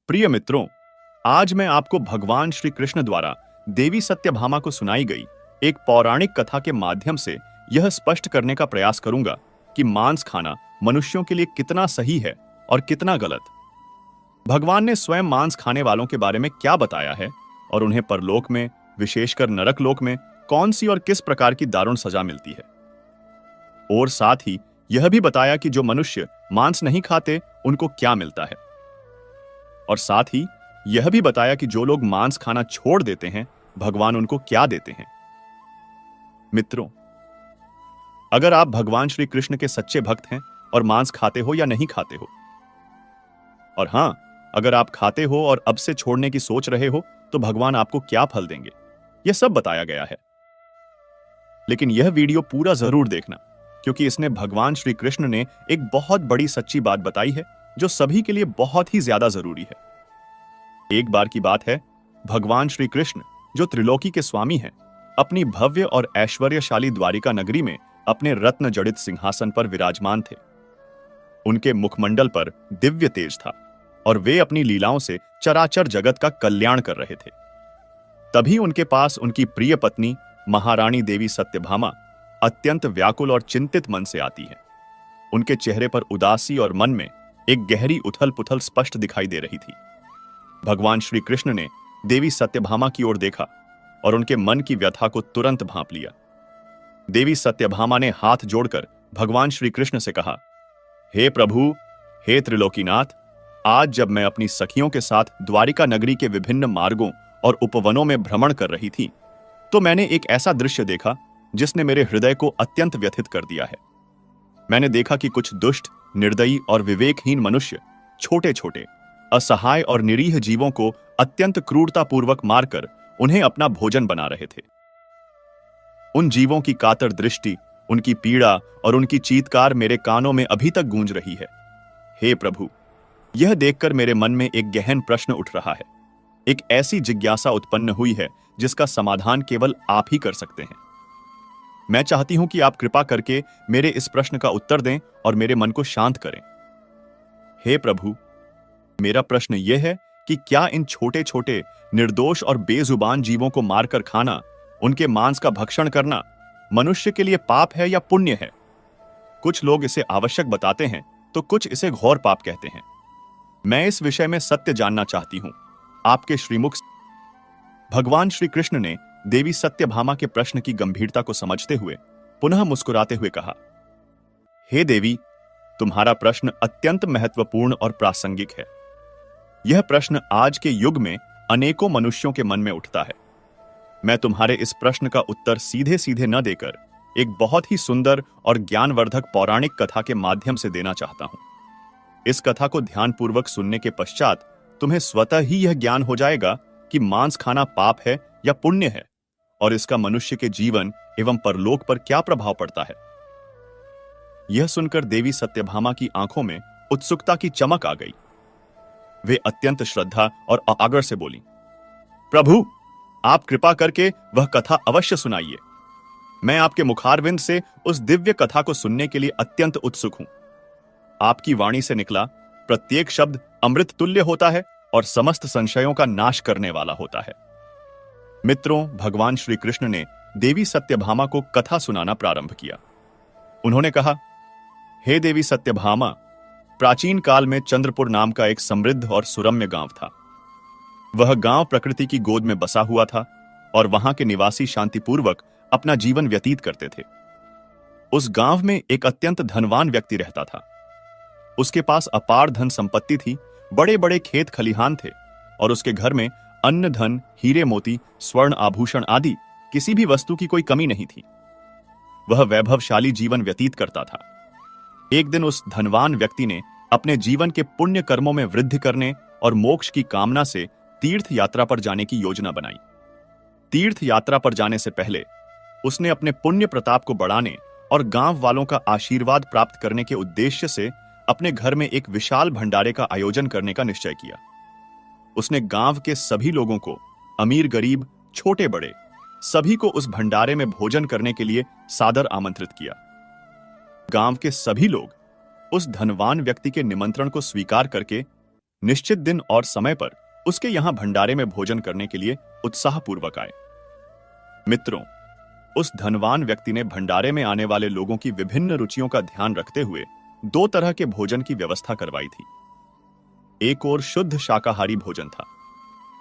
प्रिय मित्रों, आज मैं आपको भगवान श्री कृष्ण द्वारा देवी सत्यभामा को सुनाई गई एक पौराणिक कथा के माध्यम से यह स्पष्ट करने का प्रयास करूंगा कि मांस खाना मनुष्यों के लिए कितना सही है और कितना गलत। भगवान ने स्वयं मांस खाने वालों के बारे में क्या बताया है और उन्हें परलोक में, विशेषकर नरक लोक में कौन सी और किस प्रकार की दारुण सजा मिलती है। और साथ ही यह भी बताया कि जो मनुष्य मांस नहीं खाते उनको क्या मिलता है। और साथ ही यह भी बताया कि जो लोग मांस खाना छोड़ देते हैं भगवान उनको क्या देते हैं। मित्रों, अगर आप भगवान श्री कृष्ण के सच्चे भक्त हैं और मांस खाते हो या नहीं खाते हो, और हां, अगर आप खाते हो और अब से छोड़ने की सोच रहे हो तो भगवान आपको क्या फल देंगे, यह सब बताया गया है। लेकिन यह वीडियो पूरा जरूर देखना, क्योंकि इसने भगवान श्री कृष्ण ने एक बहुत बड़ी सच्ची बात बताई है जो सभी के लिए बहुत ही ज्यादा जरूरी है। एक बार की बात है, भगवान श्री कृष्ण जो त्रिलोकी के स्वामी हैं, अपनी भव्य और ऐश्वर्यशाली द्वारिका नगरी में अपने रत्न जड़ित सिंहासन पर विराजमान थे। उनके मुखमंडल पर दिव्य तेज था और वे अपनी लीलाओं से चराचर जगत का कल्याण कर रहे थे। तभी उनके पास उनकी प्रिय पत्नी महारानी देवी सत्यभामा अत्यंत व्याकुल और चिंतित मन से आती है। उनके चेहरे पर उदासी और मन में एक गहरी उथल पुथल स्पष्ट दिखाई दे रही थी। भगवान श्री कृष्ण ने देवी सत्यभामा की ओर देखा और उनके मन की व्यथा को तुरंत भांप लिया। देवी सत्यभामा ने हाथ जोड़कर भगवान श्री कृष्ण से कहा, हे प्रभु, हे त्रिलोकीनाथ, आज जब मैं अपनी सखियों के साथ द्वारिका नगरी के विभिन्न मार्गों और उपवनों में भ्रमण कर रही थी तो मैंने एक ऐसा दृश्य देखा जिसने मेरे हृदय को अत्यंत व्यथित कर दिया है। मैंने देखा कि कुछ दुष्ट, निर्दयी और विवेकहीन मनुष्य छोटे छोटे, असहाय और निरीह जीवों को अत्यंत क्रूरतापूर्वक मारकर उन्हें अपना भोजन बना रहे थे। उन जीवों की कातर दृष्टि, उनकी पीड़ा और उनकी चीत्कार मेरे कानों में अभी तक गूंज रही है। हे प्रभु, यह देखकर मेरे मन में एक गहन प्रश्न उठ रहा है। एक ऐसी जिज्ञासा उत्पन्न हुई है जिसका समाधान केवल आप ही कर सकते हैं। मैं चाहती हूं कि आप कृपा करके मेरे इस प्रश्न का उत्तर दें और मेरे मन को शांत करें। हे प्रभु, मेरा प्रश्न यह है कि क्या इन छोटे छोटे, निर्दोष और बेजुबान जीवों को मारकर खाना, उनके मांस का भक्षण करना मनुष्य के लिए पाप है या पुण्य है? कुछ लोग इसे आवश्यक बताते हैं तो कुछ इसे घोर पाप कहते हैं। मैं इस विषय में सत्य जानना चाहती हूं, आपके श्रीमुख से। भगवान श्री कृष्ण ने देवी सत्यभामा के प्रश्न की गंभीरता को समझते हुए पुनः मुस्कुराते हुए कहा, हे देवी, तुम्हारा प्रश्न अत्यंत महत्वपूर्ण और प्रासंगिक है। यह प्रश्न आज के युग में अनेकों मनुष्यों के मन में उठता है। मैं तुम्हारे इस प्रश्न का उत्तर सीधे सीधे न देकर एक बहुत ही सुंदर और ज्ञानवर्धक पौराणिक कथा के माध्यम से देना चाहता हूं। इस कथा को ध्यानपूर्वक सुनने के पश्चात तुम्हें स्वतः ही यह ज्ञान हो जाएगा कि मांस खाना पाप है या पुण्य है और इसका मनुष्य के जीवन एवं परलोक पर क्या प्रभाव पड़ता है। यह सुनकर देवी सत्यभामा की आंखों में उत्सुकता की चमक आ गई। वे अत्यंत श्रद्धा और आग्रह से बोली, प्रभु, आप कृपा करके वह कथा अवश्य सुनाइए। मैं आपके मुखारविंद से उस दिव्य कथा को सुनने के लिए अत्यंत उत्सुक हूं। आपकी वाणी से निकला प्रत्येक शब्द अमृत तुल्य होता है और समस्त संशयों का नाश करने वाला होता है। मित्रों, भगवान श्री कृष्ण ने देवी सत्यभामा को कथा सुनाना प्रारंभ किया। उन्होंने कहा, हे देवी सत्यभामा, प्राचीन काल में चंद्रपुर नाम का एक समृद्ध और सुरम्य गांव था। वह गांव प्रकृति की गोद में बसा हुआ था और वहां के निवासी शांतिपूर्वक अपना जीवन व्यतीत करते थे। उस गांव में एक अत्यंत धनवान व्यक्ति रहता था। उसके पास अपार धन संपत्ति थी, बड़े बड़े खेत खलिहान थे और उसके घर में अन्न धन, हीरे मोती, स्वर्ण आभूषण आदि किसी भी वस्तु की कोई कमी नहीं थी। वह वैभवशाली जीवन व्यतीत करता था। एक दिन उस धनवान व्यक्ति ने अपने जीवन के पुण्य कर्मों में वृद्धि करने और मोक्ष की कामना से तीर्थ यात्रा पर जाने की योजना बनाई। तीर्थ यात्रा पर जाने से पहले उसने अपने पुण्य प्रताप को बढ़ाने और गांव वालों का आशीर्वाद प्राप्त करने के उद्देश्य से अपने घर में एक विशाल भंडारे का आयोजन करने का निश्चय किया। उसने गांव के सभी लोगों को, अमीर गरीब, छोटे बड़े, सभी को उस भंडारे में भोजन करने के लिए सादर आमंत्रित किया। गांव के सभी लोग उस धनवान व्यक्ति के निमंत्रण को स्वीकार करके निश्चित दिन और समय पर उसके यहां भंडारे में भोजन करने के लिए उत्साहपूर्वक आए। मित्रों, उस धनवान व्यक्ति ने भंडारे में आने वाले लोगों की विभिन्न रुचियों का ध्यान रखते हुए दो तरह के भोजन की व्यवस्था करवाई थी। एक और शुद्ध शाकाहारी भोजन था,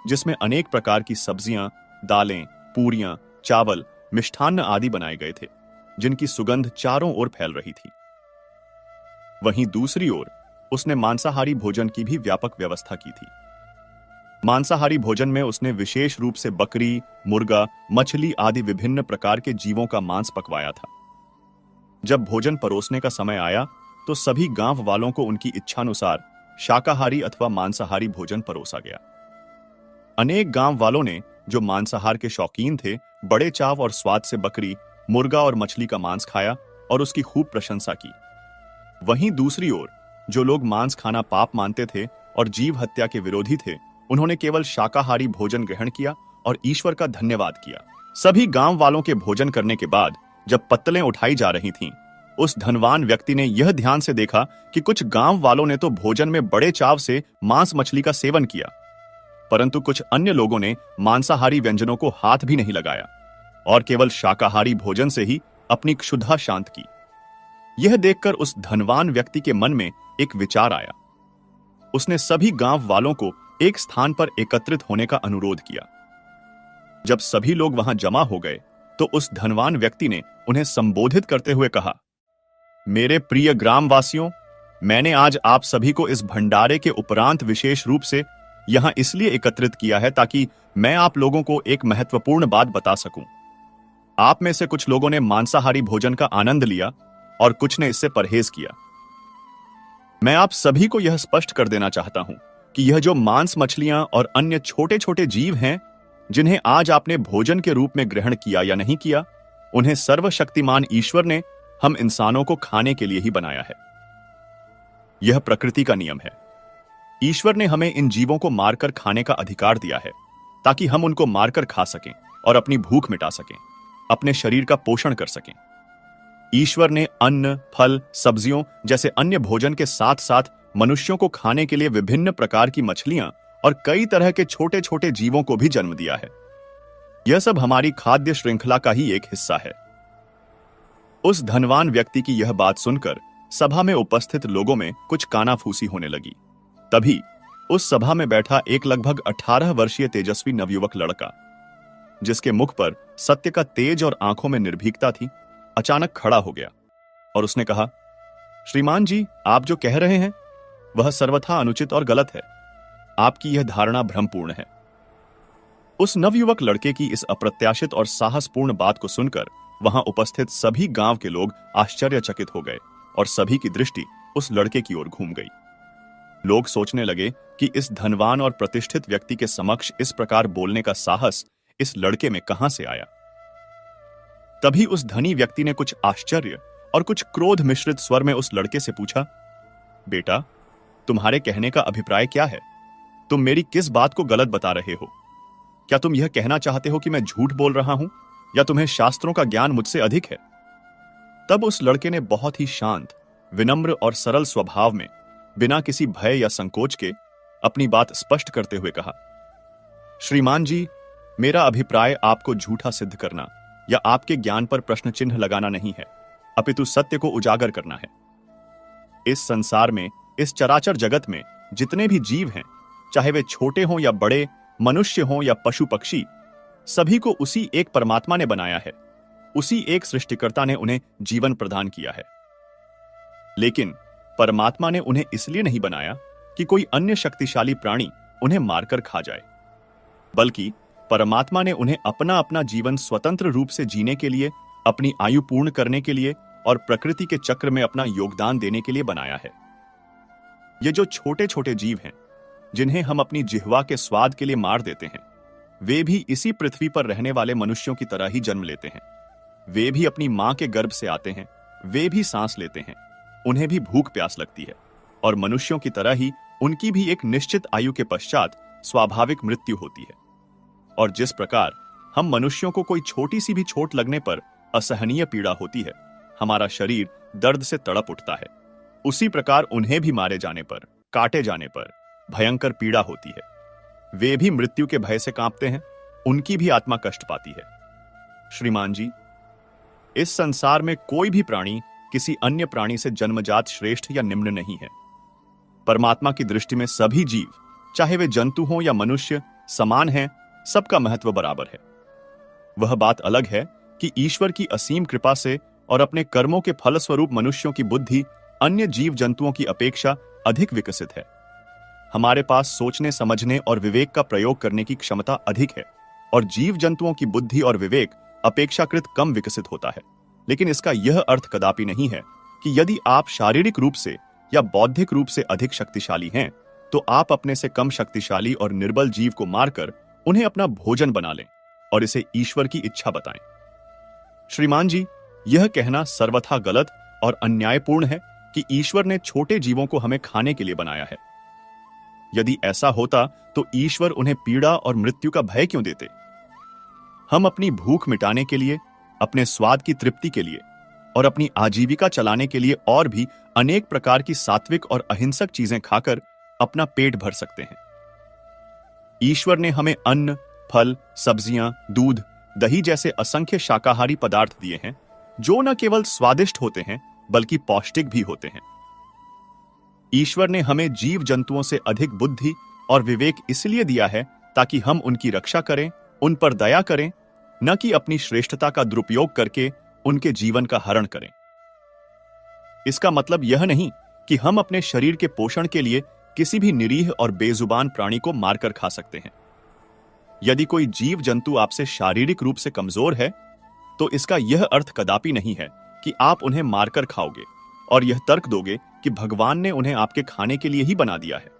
जिसमें अनेक प्रकार की सब्जियां, दालें, पूरियां, चावल, मिष्ठान्न आदि बनाए गए थे, जिनकी सुगंध चारों ओर फैल रही थी। वहीं दूसरी ओर उसने मांसाहारी भोजन की भी व्यापक व्यवस्था की थी। मांसाहारी भोजन में उसने विशेष रूप से बकरी, मुर्गा, मछली आदि विभिन्न प्रकार के जीवों का मांस पकवाया था। जब भोजन परोसने का समय आया तो सभी गांव वालों को उनकी इच्छानुसार शाकाहारी अथवा मांसाहारी भोजन परोसा गया। अनेक गांव वालों ने, जो मांसाहार के शौकीन थे, बड़े चाव और स्वाद से बकरी, मुर्गा और मछली का मांस खाया और उसकी खूब प्रशंसा की। वहीं दूसरी ओर जो लोग मांस खाना पाप मानते थे और जीव हत्या के विरोधी थे, उन्होंने केवल शाकाहारी भोजन ग्रहण किया और ईश्वर का धन्यवाद किया। सभी गांव वालों के भोजन करने के बाद जब पत्तलें उठाई जा रही थीं, उस धनवान व्यक्ति ने यह ध्यान से देखा कि कुछ गांव वालों ने तो भोजन में बड़े चाव से मांस मछली का सेवन किया, परंतु कुछ अन्य लोगों ने मांसाहारी व्यंजनों को हाथ भी नहीं लगाया और केवल शाकाहारी भोजन से ही अपनी क्षुधा शांत की। यह देखकर उस धनवान व्यक्ति के मन में एक विचार आया। उसने सभी गांव वालों को एक स्थान पर एकत्रित होने का अनुरोध किया। जब सभी लोग वहां जमा हो गए तो उस धनवान व्यक्ति ने उन्हें संबोधित करते हुए कहा, मेरे प्रिय ग्रामवासियों, मैंने आज आप सभी को इस भंडारे के उपरांत विशेष रूप से यहां इसलिए एकत्रित किया है ताकि मैं आप लोगों को एक महत्वपूर्ण बात बता सकूं। आप में से कुछ लोगों ने मांसाहारी भोजन का आनंद लिया और कुछ ने इससे परहेज किया। मैं आप सभी को यह स्पष्ट कर देना चाहता हूं कि यह जो मांस मछलियां और अन्य छोटे छोटे जीव हैं, जिन्हें आज आपने भोजन के रूप में ग्रहण किया या नहीं किया, उन्हें सर्वशक्तिमान ईश्वर ने हम इंसानों को खाने के लिए ही बनाया है। यह प्रकृति का नियम है। ईश्वर ने हमें इन जीवों को मारकर खाने का अधिकार दिया है ताकि हम उनको मारकर खा सकें और अपनी भूख मिटा सकें, अपने शरीर का पोषण कर सकें। ईश्वर ने अन्न, फल, सब्जियों जैसे अन्य भोजन के साथ साथ मनुष्यों को खाने के लिए विभिन्न प्रकार की मछलियां और कई तरह के छोटे छोटे जीवों को भी जन्म दिया है। यह सब हमारी खाद्य श्रृंखला का ही एक हिस्सा है। उस धनवान व्यक्ति की यह बात सुनकर सभा में उपस्थित लोगों में कुछ कानाफूसी होने लगी। तभी उस सभा में बैठा एक लगभग 18 वर्षीय तेजस्वी नवयुवक लड़का, जिसके मुख पर सत्य का तेज और आंखों में निर्भीकता थी, अचानक खड़ा हो गया और उसने कहा, श्रीमान जी, आप जो कह रहे हैं वह सर्वथा अनुचित और गलत है। आपकी यह धारणा भ्रमपूर्ण है। उस नवयुवक लड़के की इस अप्रत्याशित और साहसपूर्ण बात को सुनकर वहां उपस्थित सभी गांव के लोग आश्चर्यचकित हो गए और सभी की दृष्टि उस लड़के की ओर घूम गई। लोग सोचने लगे कि इस धनवान और प्रतिष्ठित व्यक्ति के समक्ष इस प्रकार बोलने का साहस इस लड़के में कहां से आया। तभी उस धनी व्यक्ति ने कुछ आश्चर्य और कुछ क्रोध मिश्रित स्वर में उस लड़के से पूछा, बेटा, तुम्हारे कहने का अभिप्राय क्या है? तुम मेरी किस बात को गलत बता रहे हो? क्या तुम यह कहना चाहते हो कि मैं झूठ बोल रहा हूं या तुम्हें शास्त्रों का ज्ञान मुझसे अधिक है? तब उस लड़के ने बहुत ही शांत, विनम्र और सरल स्वभाव में, बिना किसी भय या संकोच के, अपनी बात स्पष्ट करते हुए कहा, श्रीमान जी, मेरा अभिप्राय आपको झूठा सिद्ध करना या आपके ज्ञान पर प्रश्न चिन्ह लगाना नहीं है, अपितु सत्य को उजागर करना है। इस संसार में, इस चराचर जगत में जितने भी जीव हैं, चाहे वे छोटे हों या बड़े, मनुष्य हों या पशु पक्षी, सभी को उसी एक परमात्मा ने बनाया है। उसी एक सृष्टिकर्ता ने उन्हें जीवन प्रदान किया है। लेकिन परमात्मा ने उन्हें इसलिए नहीं बनाया कि कोई अन्य शक्तिशाली प्राणी उन्हें मारकर खा जाए, बल्कि परमात्मा ने उन्हें अपना अपना जीवन स्वतंत्र रूप से जीने के लिए, अपनी आयु पूर्ण करने के लिए और प्रकृति के चक्र में अपना योगदान देने के लिए बनाया है। ये जो छोटे छोटे जीव हैं, जिन्हें हम अपनी जिह्वा के स्वाद के लिए मार देते हैं, वे भी इसी पृथ्वी पर रहने वाले मनुष्यों की तरह ही जन्म लेते हैं। वे भी अपनी मां के गर्भ से आते हैं, वे भी सांस लेते हैं, उन्हें भी भूख प्यास लगती है और मनुष्यों की तरह ही उनकी भी एक निश्चित आयु के पश्चात स्वाभाविक मृत्यु होती है। और जिस प्रकार हम मनुष्यों को कोई छोटी सी भी चोट लगने पर असहनीय पीड़ा होती है, हमारा शरीर दर्द से तड़प उठता है, उसी प्रकार उन्हें भी मारे जाने पर, काटे जाने पर, भयंकर पीड़ा होती है। वे भी मृत्यु के भय से कांपते हैं, उनकी भी आत्मा कष्ट पाती है। श्रीमान जी, इस संसार में कोई भी प्राणी किसी अन्य प्राणी से जन्मजात श्रेष्ठ या निम्न नहीं है। परमात्मा की दृष्टि में सभी जीव, चाहे वे जंतु हों या मनुष्य, समान हैं, सबका महत्व बराबर है। वह बात अलग है कि ईश्वर की असीम कृपा से और अपने कर्मों के फलस्वरूप मनुष्यों की बुद्धि अन्य जीव जंतुओं की अपेक्षा अधिक विकसित है। हमारे पास सोचने, समझने और विवेक का प्रयोग करने की क्षमता अधिक है, और जीव जंतुओं की बुद्धि और विवेक अपेक्षाकृत कम विकसित होता है। लेकिन इसका यह अर्थ कदापि नहीं है कि यदि आप शारीरिक रूप से या बौद्धिक रूप से अधिक शक्तिशाली हैं, तो आप अपने से कम शक्तिशाली और निर्बल जीव को मारकर उन्हें अपना भोजन बना लें और इसे ईश्वर की इच्छा बताएं। श्रीमान जी, यह कहना सर्वथा गलत और अन्यायपूर्ण है कि ईश्वर ने छोटे जीवों को हमें खाने के लिए बनाया है। यदि ऐसा होता तो ईश्वर उन्हें पीड़ा और मृत्यु का भय क्यों देते? हम अपनी भूख मिटाने के लिए, अपने स्वाद की तृप्ति के लिए और अपनी आजीविका चलाने के लिए और भी अनेक प्रकार की सात्विक और अहिंसक चीजें खाकर अपना पेट भर सकते हैं। ईश्वर ने हमें अन्न, फल, सब्जियां, दूध, दही जैसे असंख्य शाकाहारी पदार्थ दिए हैं, जो न केवल स्वादिष्ट होते हैं बल्कि पौष्टिक भी होते हैं। ईश्वर ने हमें जीव जंतुओं से अधिक बुद्धि और विवेक इसलिए दिया है ताकि हम उनकी रक्षा करें, उन पर दया करें, न कि अपनी श्रेष्ठता का दुरुपयोग करके उनके जीवन का हरण करें। इसका मतलब यह नहीं कि हम अपने शरीर के पोषण के लिए किसी भी निरीह और बेजुबान प्राणी को मारकर खा सकते हैं। यदि कोई जीव जंतु आपसे शारीरिक रूप से कमजोर है, तो इसका यह अर्थ कदापि नहीं है कि आप उन्हें मारकर खाओगे और यह तर्क दोगे कि भगवान ने उन्हें आपके खाने के लिए ही बना दिया है।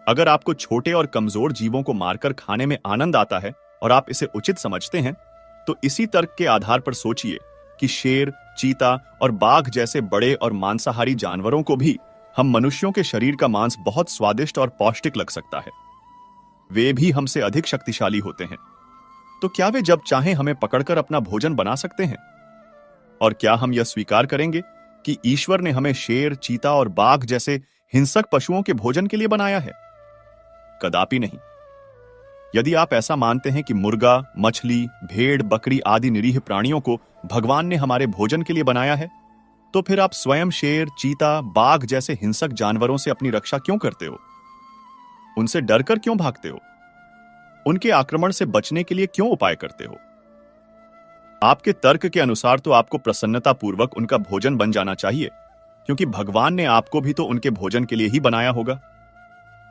अगर आपको छोटे और कमजोर जीवों को मारकर खाने में आनंद आता है और आप इसे उचित समझते हैं, तो इसी तर्क के आधार पर सोचिए कि शेर, चीता और बाघ जैसे बड़े और मांसाहारी जानवरों को भी हम मनुष्यों के शरीर का मांस बहुत स्वादिष्ट और पौष्टिक लग सकता है। वे भी हमसे अधिक शक्तिशाली होते हैं, तो क्या वे जब चाहें हमें पकड़कर अपना भोजन बना सकते हैं? और क्या हम यह स्वीकार करेंगे कि ईश्वर ने हमें शेर, चीता और बाघ जैसे हिंसक पशुओं के भोजन के लिए बनाया है? कदापि नहीं। यदि आप ऐसा मानते हैं कि मुर्गा, मछली, भेड़, बकरी आदि निरीह प्राणियों को भगवान ने हमारे भोजन के लिए बनाया है, तो फिर आप स्वयं शेर, चीता, बाघ जैसे हिंसक जानवरों से अपनी रक्षा क्यों करते हो? उनसे डरकर क्यों भागते हो? उनके आक्रमण से बचने के लिए क्यों उपाय करते हो? आपके तर्क के अनुसार तो आपको प्रसन्नता पूर्वक उनका भोजन बन जाना चाहिए, क्योंकि भगवान ने आपको भी तो उनके भोजन के लिए ही बनाया होगा।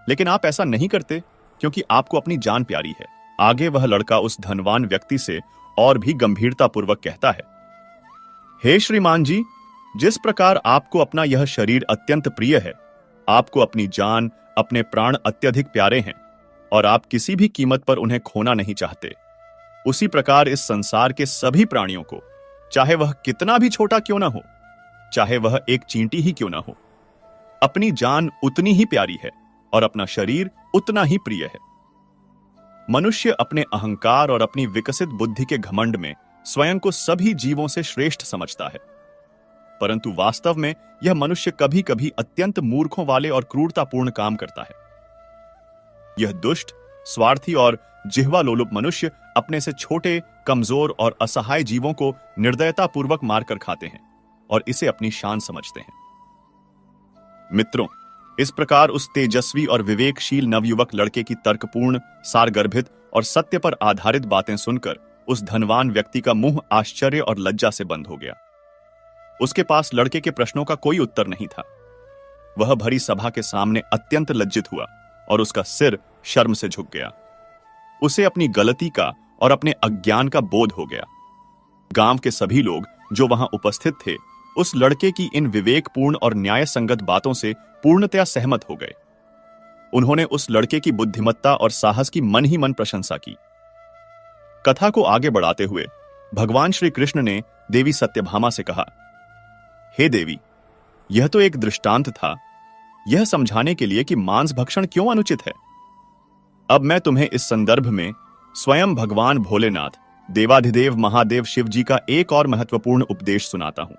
लेकिन आप ऐसा नहीं करते क्योंकि आपको अपनी जान प्यारी है। आगे वह लड़का उस धनवान व्यक्ति से और भी गंभीरता पूर्वक कहता है, हे श्रीमान जी, जिस प्रकार आपको अपना यह शरीर अत्यंत प्रिय है, आपको अपनी जान, अपने प्राण अत्यधिक प्यारे हैं और आप किसी भी कीमत पर उन्हें खोना नहीं चाहते, उसी प्रकार इस संसार के सभी प्राणियों को, चाहे वह कितना भी छोटा क्यों ना हो, चाहे वह एक चींटी ही क्यों ना हो, अपनी जान उतनी ही प्यारी है और अपना शरीर उतना ही प्रिय है। मनुष्य अपने अहंकार और अपनी विकसित बुद्धि के घमंड में स्वयं को सभी जीवों से श्रेष्ठ समझता है, परंतु वास्तव में यह मनुष्य कभी कभी अत्यंत मूर्खों वाले और क्रूरतापूर्ण काम करता है। यह दुष्ट, स्वार्थी और जिह्वा लोलुप मनुष्य अपने से छोटे, कमजोर और असहाय जीवों को निर्दयतापूर्वक मारकर खाते हैं और इसे अपनी शान समझते हैं। मित्रों, इस प्रकार उस तेजस्वी और विवेकशील नवयुवक लड़के की तर्कपूर्ण, सारगर्भित और सत्य पर आधारित बातें सुनकर उस धनवान व्यक्ति का मुंह आश्चर्य और लज्जा से बंद हो गया। उसके पास लड़के के प्रश्नों का कोई उत्तर नहीं था। वह भरी सभा के सामने अत्यंत लज्जित हुआ और उसका सिर शर्म से झुक गया। उसे अपनी गलती का और अपने अज्ञान का बोध हो गया। गांव के सभी लोग जो वहां उपस्थित थे, उस लड़के की इन विवेकपूर्ण और न्याय संगत बातों से पूर्णतया सहमत हो गए। उन्होंने उस लड़के की बुद्धिमत्ता और साहस की मन ही मन प्रशंसा की। कथा को आगे बढ़ाते हुए भगवान श्री कृष्ण ने देवी सत्यभामा से कहा, हे देवी, यह तो एक दृष्टांत था, यह समझाने के लिए कि मांस भक्षण क्यों अनुचित है। अब मैं तुम्हें इस संदर्भ में स्वयं भगवान भोलेनाथ, देवाधिदेव महादेव शिव जी का एक और महत्वपूर्ण उपदेश सुनाता हूं।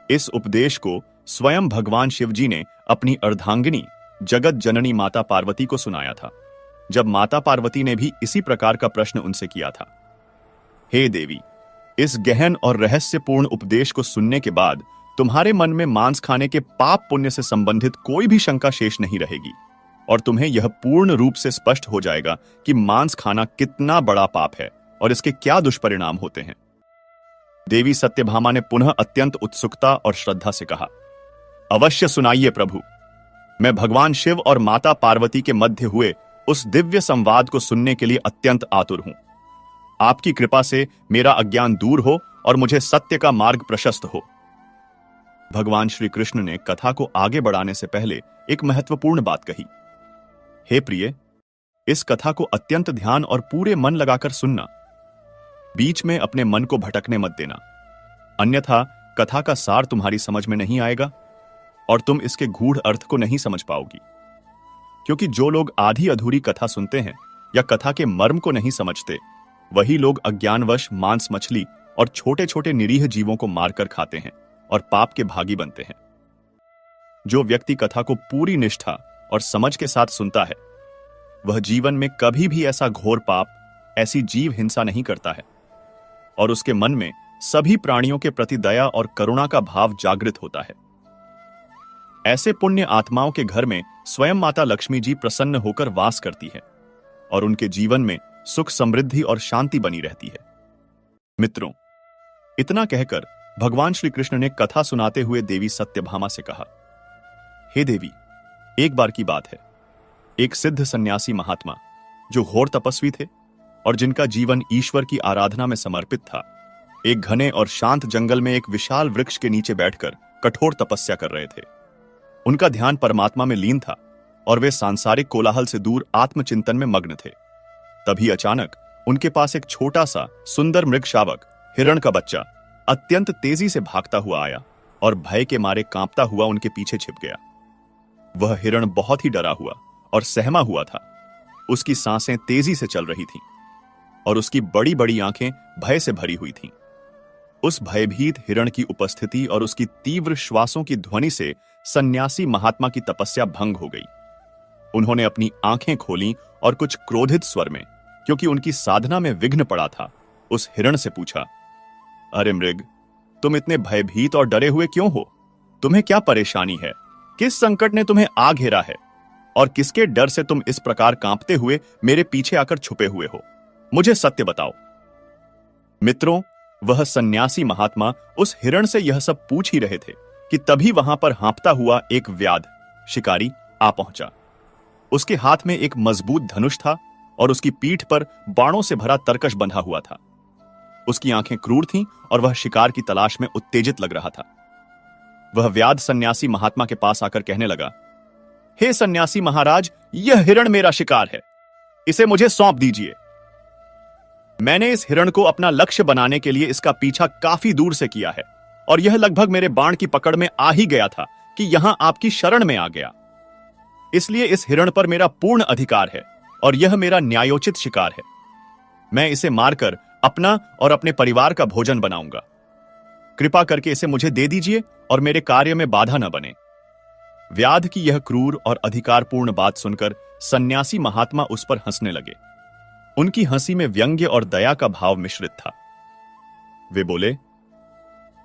इस उपदेश को स्वयं भगवान शिव जी ने अपनी अर्धांगिनी जगत जननी माता पार्वती को सुनाया था, जब माता पार्वती ने भी इसी प्रकार का प्रश्न उनसे किया था। हे देवी, इस गहन और रहस्यपूर्ण उपदेश को सुनने के बाद तुम्हारे मन में मांस खाने के पाप पुण्य से संबंधित कोई भी शंका शेष नहीं रहेगी और तुम्हें यह पूर्ण रूप से स्पष्ट हो जाएगा कि मांस खाना कितना बड़ा पाप है और इसके क्या दुष्परिणाम होते हैं। देवी सत्यभामा ने पुनः अत्यंत उत्सुकता और श्रद्धा से कहा, अवश्य सुनाइए प्रभु। मैं भगवान शिव और माता पार्वती के मध्य हुए उस दिव्य संवाद को सुनने के लिए अत्यंत आतुर हूं। आपकी कृपा से मेरा अज्ञान दूर हो और मुझे सत्य का मार्ग प्रशस्त हो। भगवान श्री कृष्ण ने कथा को आगे बढ़ाने से पहले एक महत्वपूर्ण बात कही। हे प्रिय, इस कथा को अत्यंत ध्यान और पूरे मन लगाकर सुनना। बीच में अपने मन को भटकने मत देना, अन्यथा कथा का सार तुम्हारी समझ में नहीं आएगा और तुम इसके गूढ़ अर्थ को नहीं समझ पाओगी। क्योंकि जो लोग आधी अधूरी कथा सुनते हैं या कथा के मर्म को नहीं समझते, वही लोग अज्ञानवश मांस मछली और छोटे छोटे निरीह जीवों को मारकर खाते हैं और पाप के भागी बनते हैं। जो व्यक्ति कथा को पूरी निष्ठा और समझ के साथ सुनता है, वह जीवन में कभी भी ऐसा घोर पाप, ऐसी जीव हिंसा नहीं करता है और उसके मन में सभी प्राणियों के प्रति दया और करुणा का भाव जागृत होता है। ऐसे पुण्य आत्माओं के घर में स्वयं माता लक्ष्मी जी प्रसन्न होकर वास करती है और उनके जीवन में सुख समृद्धि और शांति बनी रहती है। मित्रों, इतना कहकर भगवान श्री कृष्ण ने कथा सुनाते हुए देवी सत्यभामा से कहा, हे देवी, एक बार की बात है, एक सिद्ध सन्यासी महात्मा जो घोर तपस्वी थे और जिनका जीवन ईश्वर की आराधना में समर्पित था, एक घने और शांत जंगल में एक विशाल वृक्ष के नीचे बैठकर कठोर तपस्या कर रहे थे। उनका ध्यान परमात्मा में लीन था और वे सांसारिक कोलाहल से दूर आत्मचिंतन में मग्न थे। तभी अचानक उनके पास एक छोटा सा सुंदर मृग शावक हिरण का बच्चा अत्यंत तेजी से भागता हुआ आया और भय के मारे कांपता हुआ उनके पीछे छिप गया। वह हिरण बहुत ही डरा हुआ और सहमा हुआ था। उसकी सांसें तेजी से चल रही थीं और उसकी बड़ी बड़ी आंखें भय से भरी हुई थीं। उस भयभीत हिरण की उपस्थिति और उसकी तीव्र श्वासों की ध्वनि से सन्यासी महात्मा की तपस्या भंग हो गई। उन्होंने अपनी आंखें खोलीं और कुछ क्रोधित स्वर में, क्योंकि उनकी साधना में विघ्न पड़ा था, उस हिरण से पूछा, अरे मृग, तुम इतने भयभीत और डरे हुए क्यों हो? तुम्हें क्या परेशानी है? किस संकट ने तुम्हें आ घेरा है और किसके डर से तुम इस प्रकार कांपते हुए मेरे पीछे आकर छुपे हुए हो? मुझे सत्य बताओ। मित्रों, वह सन्यासी महात्मा उस हिरण से यह सब पूछ ही रहे थे कि तभी वहां पर हाँफता हुआ एक व्याध शिकारी आ पहुंचा। उसके हाथ में एक मजबूत धनुष था और उसकी पीठ पर बाणों से भरा तरकश बंधा हुआ था। उसकी आंखें क्रूर थीं और वह शिकार की तलाश में उत्तेजित लग रहा था। वह व्याध सन्यासी महात्मा के पास आकर कहने लगा, हे सन्यासी महाराज, यह हिरण मेरा शिकार है, इसे मुझे सौंप दीजिए। मैंने इस हिरण को अपना लक्ष्य बनाने के लिए इसका पीछा काफी दूर से किया है और यह लगभग मेरे बाण की पकड़ में आ ही गया था कि यहां आपकी शरण में आ गया। इसलिए इस हिरण पर मेरा पूर्ण अधिकार है और यह मेरा न्यायोचित शिकार है। मैं इसे मारकर अपना और अपने परिवार का भोजन बनाऊंगा। कृपा करके इसे मुझे दे दीजिए और मेरे कार्य में बाधा न बने। व्याध की यह क्रूर और अधिकारपूर्ण बात सुनकर सन्यासी महात्मा उस पर हंसने लगे। उनकी हंसी में व्यंग्य और दया का भाव मिश्रित था। वे बोले,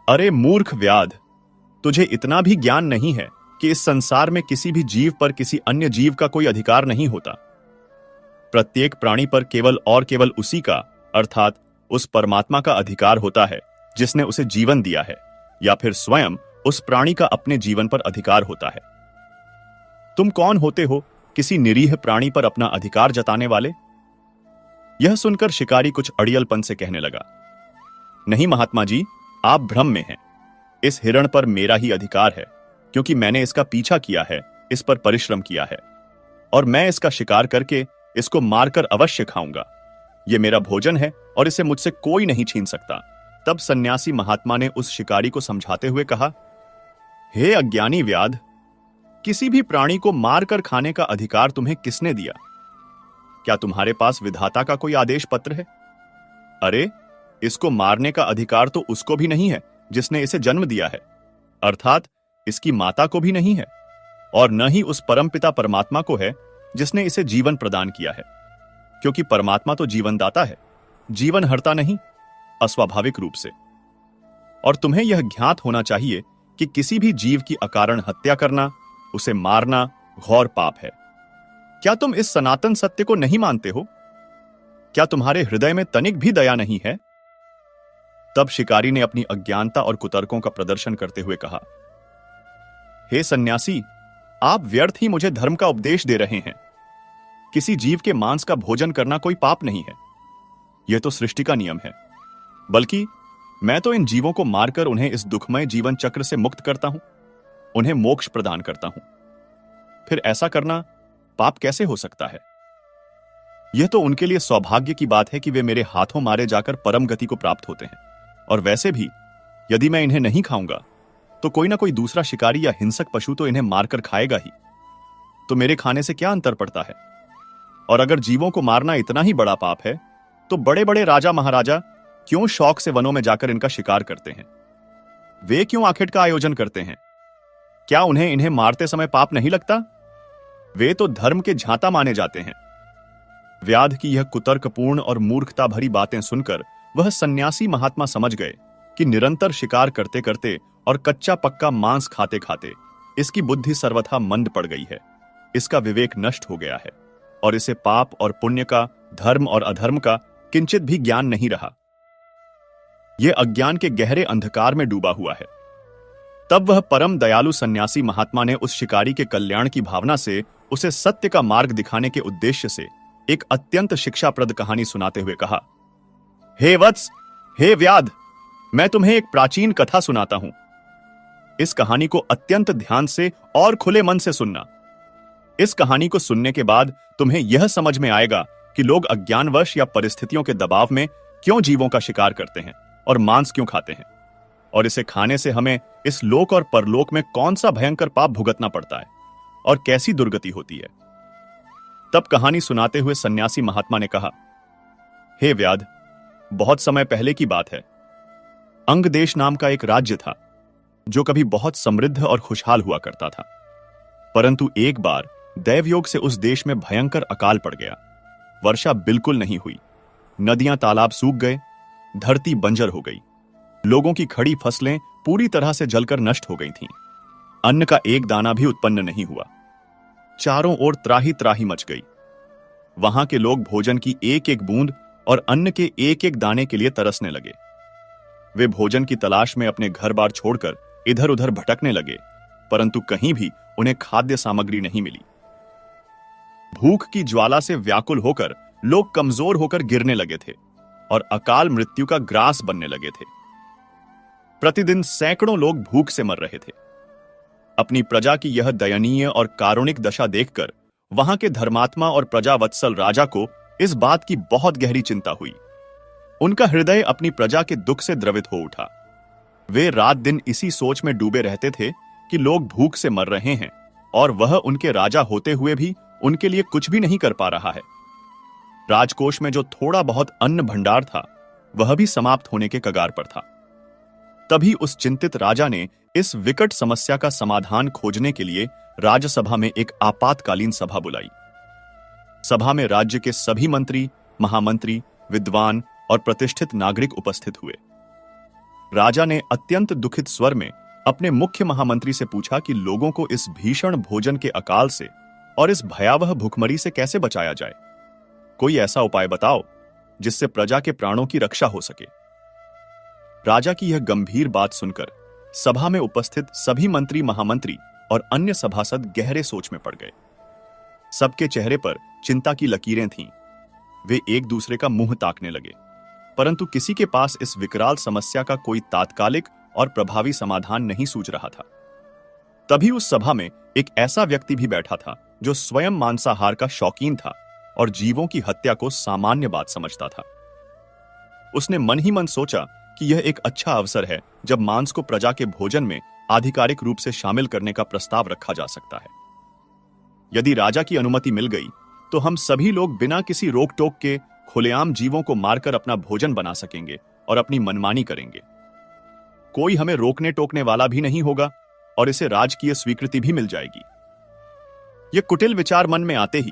अरे मूर्ख व्याध, तुझे इतना भी ज्ञान नहीं है कि इस संसार में किसी भी जीव पर किसी अन्य जीव का कोई अधिकार नहीं होता। प्रत्येक प्राणी पर केवल और केवल उसी का, अर्थात उस परमात्मा का अधिकार होता है जिसने उसे जीवन दिया है, या फिर स्वयं उस प्राणी का अपने जीवन पर अधिकार होता है। तुम कौन होते हो किसी निरीह प्राणी पर अपना अधिकार जताने वाले? यह सुनकर शिकारी कुछ अड़ियलपन से कहने लगा, नहीं महात्मा जी, आप भ्रम में हैं। इस हिरण पर मेरा ही अधिकार है, क्योंकि मैंने इसका पीछा किया है, इस पर परिश्रम किया है और मैं इसका शिकार करके इसको मारकर अवश्य खाऊंगा। यह मेरा भोजन है और इसे मुझसे कोई नहीं छीन सकता। तब सन्यासी महात्मा ने उस शिकारी को समझाते हुए कहा, हे अज्ञानी व्याध, किसी भी प्राणी को मारकर खाने का अधिकार तुम्हें किसने दिया? क्या तुम्हारे पास विधाता का कोई आदेश पत्र है? अरे, इसको मारने का अधिकार तो उसको भी नहीं है जिसने इसे जन्म दिया है, अर्थात इसकी माता को भी नहीं है। और न ही उस परमपिता परमात्मा को है जिसने इसे जीवन प्रदान किया है, क्योंकि परमात्मा तो जीवनदाता है, जीवन हरता नहीं, अस्वाभाविक रूप से। और तुम्हें यह ज्ञात होना चाहिए कि किसी भी जीव की अकारण हत्या करना, उसे मारना घोर पाप है। क्या तुम इस सनातन सत्य को नहीं मानते हो? क्या तुम्हारे हृदय में तनिक भी दया नहीं है? तब शिकारी ने अपनी अज्ञानता और कुतर्कों का प्रदर्शन करते हुए कहा, हे सन्यासी, आप व्यर्थ ही मुझे धर्म का उपदेश दे रहे हैं। किसी जीव के मांस का भोजन करना कोई पाप नहीं है, यह तो सृष्टि का नियम है। बल्कि मैं तो इन जीवों को मारकर उन्हें इस दुखमय जीवन चक्र से मुक्त करता हूं, उन्हें मोक्ष प्रदान करता हूं। फिर ऐसा करना पाप कैसे हो सकता है? यह तो उनके लिए सौभाग्य की बात है कि वे मेरे हाथों मारे जाकर परम गति को प्राप्त होते हैं। और वैसे भी यदि मैं इन्हें नहीं खाऊंगा तो कोई ना कोई दूसरा शिकारी या हिंसक पशु तो इन्हें मारकर खाएगा ही। तो मेरे खाने से क्या अंतर पड़ता है? और अगर जीवों को मारना इतना ही बड़ा पाप है तो बड़े बड़े राजा महाराजा क्यों शौक से वनों में जाकर इनका शिकार करते हैं? वे क्यों आखेट का आयोजन करते हैं? क्या उन्हें इन्हें मारते समय पाप नहीं लगता? वे तो धर्म के झांता माने जाते हैं। व्याध की यह कुतर्कपूर्ण और मूर्खता भरी बातें सुनकर वह सन्यासी महात्मा समझ गए कि निरंतर शिकार करते करते और कच्चा पक्का मांस खाते खाते इसकी बुद्धि सर्वथा मंद पड़ गई है, इसका विवेक नष्ट हो गया है और इसे पाप और पुण्य का, धर्म और अधर्म का किंचित भी ज्ञान नहीं रहा। यह अज्ञान के गहरे अंधकार में डूबा हुआ है। तब वह परम दयालु सन्यासी महात्मा ने उस शिकारी के कल्याण की भावना से उसे सत्य का मार्ग दिखाने के उद्देश्य से एक अत्यंत शिक्षाप्रद कहानी सुनाते हुए कहा, हे वत्स, हे व्याध, मैं तुम्हें एक प्राचीन कथा सुनाता हूं। इस कहानी को अत्यंत ध्यान से और खुले मन से सुनना। इस कहानी को सुनने के बाद तुम्हें यह समझ में आएगा कि लोग अज्ञानवश या परिस्थितियों के दबाव में क्यों जीवों का शिकार करते हैं और मांस क्यों खाते हैं, और इसे खाने से हमें इस लोक और परलोक में कौन सा भयंकर पाप भुगतना पड़ता है और कैसी दुर्गति होती है। तब कहानी सुनाते हुए सन्यासी महात्मा ने कहा, हे व्याध, बहुत समय पहले की बात है। अंग देश नाम का एक राज्य था जो कभी बहुत समृद्ध और खुशहाल हुआ करता था। परंतु एक बार दैवयोग से उस देश में भयंकर अकाल पड़ गया। वर्षा बिल्कुल नहीं हुई, नदियां तालाब सूख गए, धरती बंजर हो गई, लोगों की खड़ी फसलें पूरी तरह से जलकर नष्ट हो गई थीं। अन्न का एक दाना भी उत्पन्न नहीं हुआ। चारों ओर त्राही त्राही मच गई। वहां के लोग भोजन की एक एक बूंद और अन्न के एक एक दाने के लिए तरसने लगे। वे भोजन की तलाश में अपने घर बार छोड़कर इधर उधर भटकने लगे, परंतु कहीं भी उन्हें खाद्य सामग्री नहीं मिली। भूख की ज्वाला से व्याकुल होकर लोग कमजोर होकर गिरने लगे थे और अकाल मृत्यु का ग्रास बनने लगे थे। प्रतिदिन सैकड़ों लोग भूख से मर रहे थे। अपनी प्रजा की यह दयनीय और कारुणिक दशा देखकर वहां के धर्मात्मा और प्रजावत्सल राजा को इस बात की बहुत गहरी चिंता हुई। उनका हृदय अपनी प्रजा के दुख से द्रवित हो उठा। वे रात दिन इसी सोच में डूबे रहते थे कि लोग भूख से मर रहे हैं और वह उनके राजा होते हुए भी उनके लिए कुछ भी नहीं कर पा रहा है। राजकोष में जो थोड़ा बहुत अन्न भंडार था वह भी समाप्त होने के कगार पर था। तभी उस चिंतित राजा ने इस विकट समस्या का समाधान खोजने के लिए राज्यसभा में एक आपातकालीन सभा बुलाई। सभा में राज्य के सभी मंत्री, महामंत्री, विद्वान और प्रतिष्ठित नागरिक उपस्थित हुए। राजा ने अत्यंत दुखित स्वर में अपने मुख्य महामंत्री से पूछा कि लोगों को इस भीषण भोजन के अकाल से और इस भयावह भुखमरी से कैसे बचाया जाए। कोई ऐसा उपाय बताओ जिससे प्रजा के प्राणों की रक्षा हो सके। राजा की यह गंभीर बात सुनकर सभा में उपस्थित सभी मंत्री, महामंत्री और अन्य सभासद गहरे सोच में पड़ गए। सबके चेहरे पर चिंता की लकीरें थीं। वे एक दूसरे का मुंह ताकने लगे, परंतु किसी के पास इस विकराल समस्या का कोई तात्कालिक और प्रभावी समाधान नहीं सूझ रहा था। तभी उस सभा में एक ऐसा व्यक्ति भी बैठा था जो स्वयं मांसाहार का शौकीन था और जीवों की हत्या को सामान्य बात समझता था। उसने मन ही मन सोचा कि यह एक अच्छा अवसर है जब मांस को प्रजा के भोजन में आधिकारिक रूप से शामिल करने का प्रस्ताव रखा जा सकता है। यदि राजा की अनुमति मिल गई तो हम सभी लोग बिना किसी रोक टोक के खुलेआम जीवों को मारकर अपना भोजन बना सकेंगे और अपनी मनमानी करेंगे। कोई हमें रोकने टोकने वाला भी नहीं होगा और इसे राजकीय स्वीकृति भी मिल जाएगी। यह कुटिल विचार मन में आते ही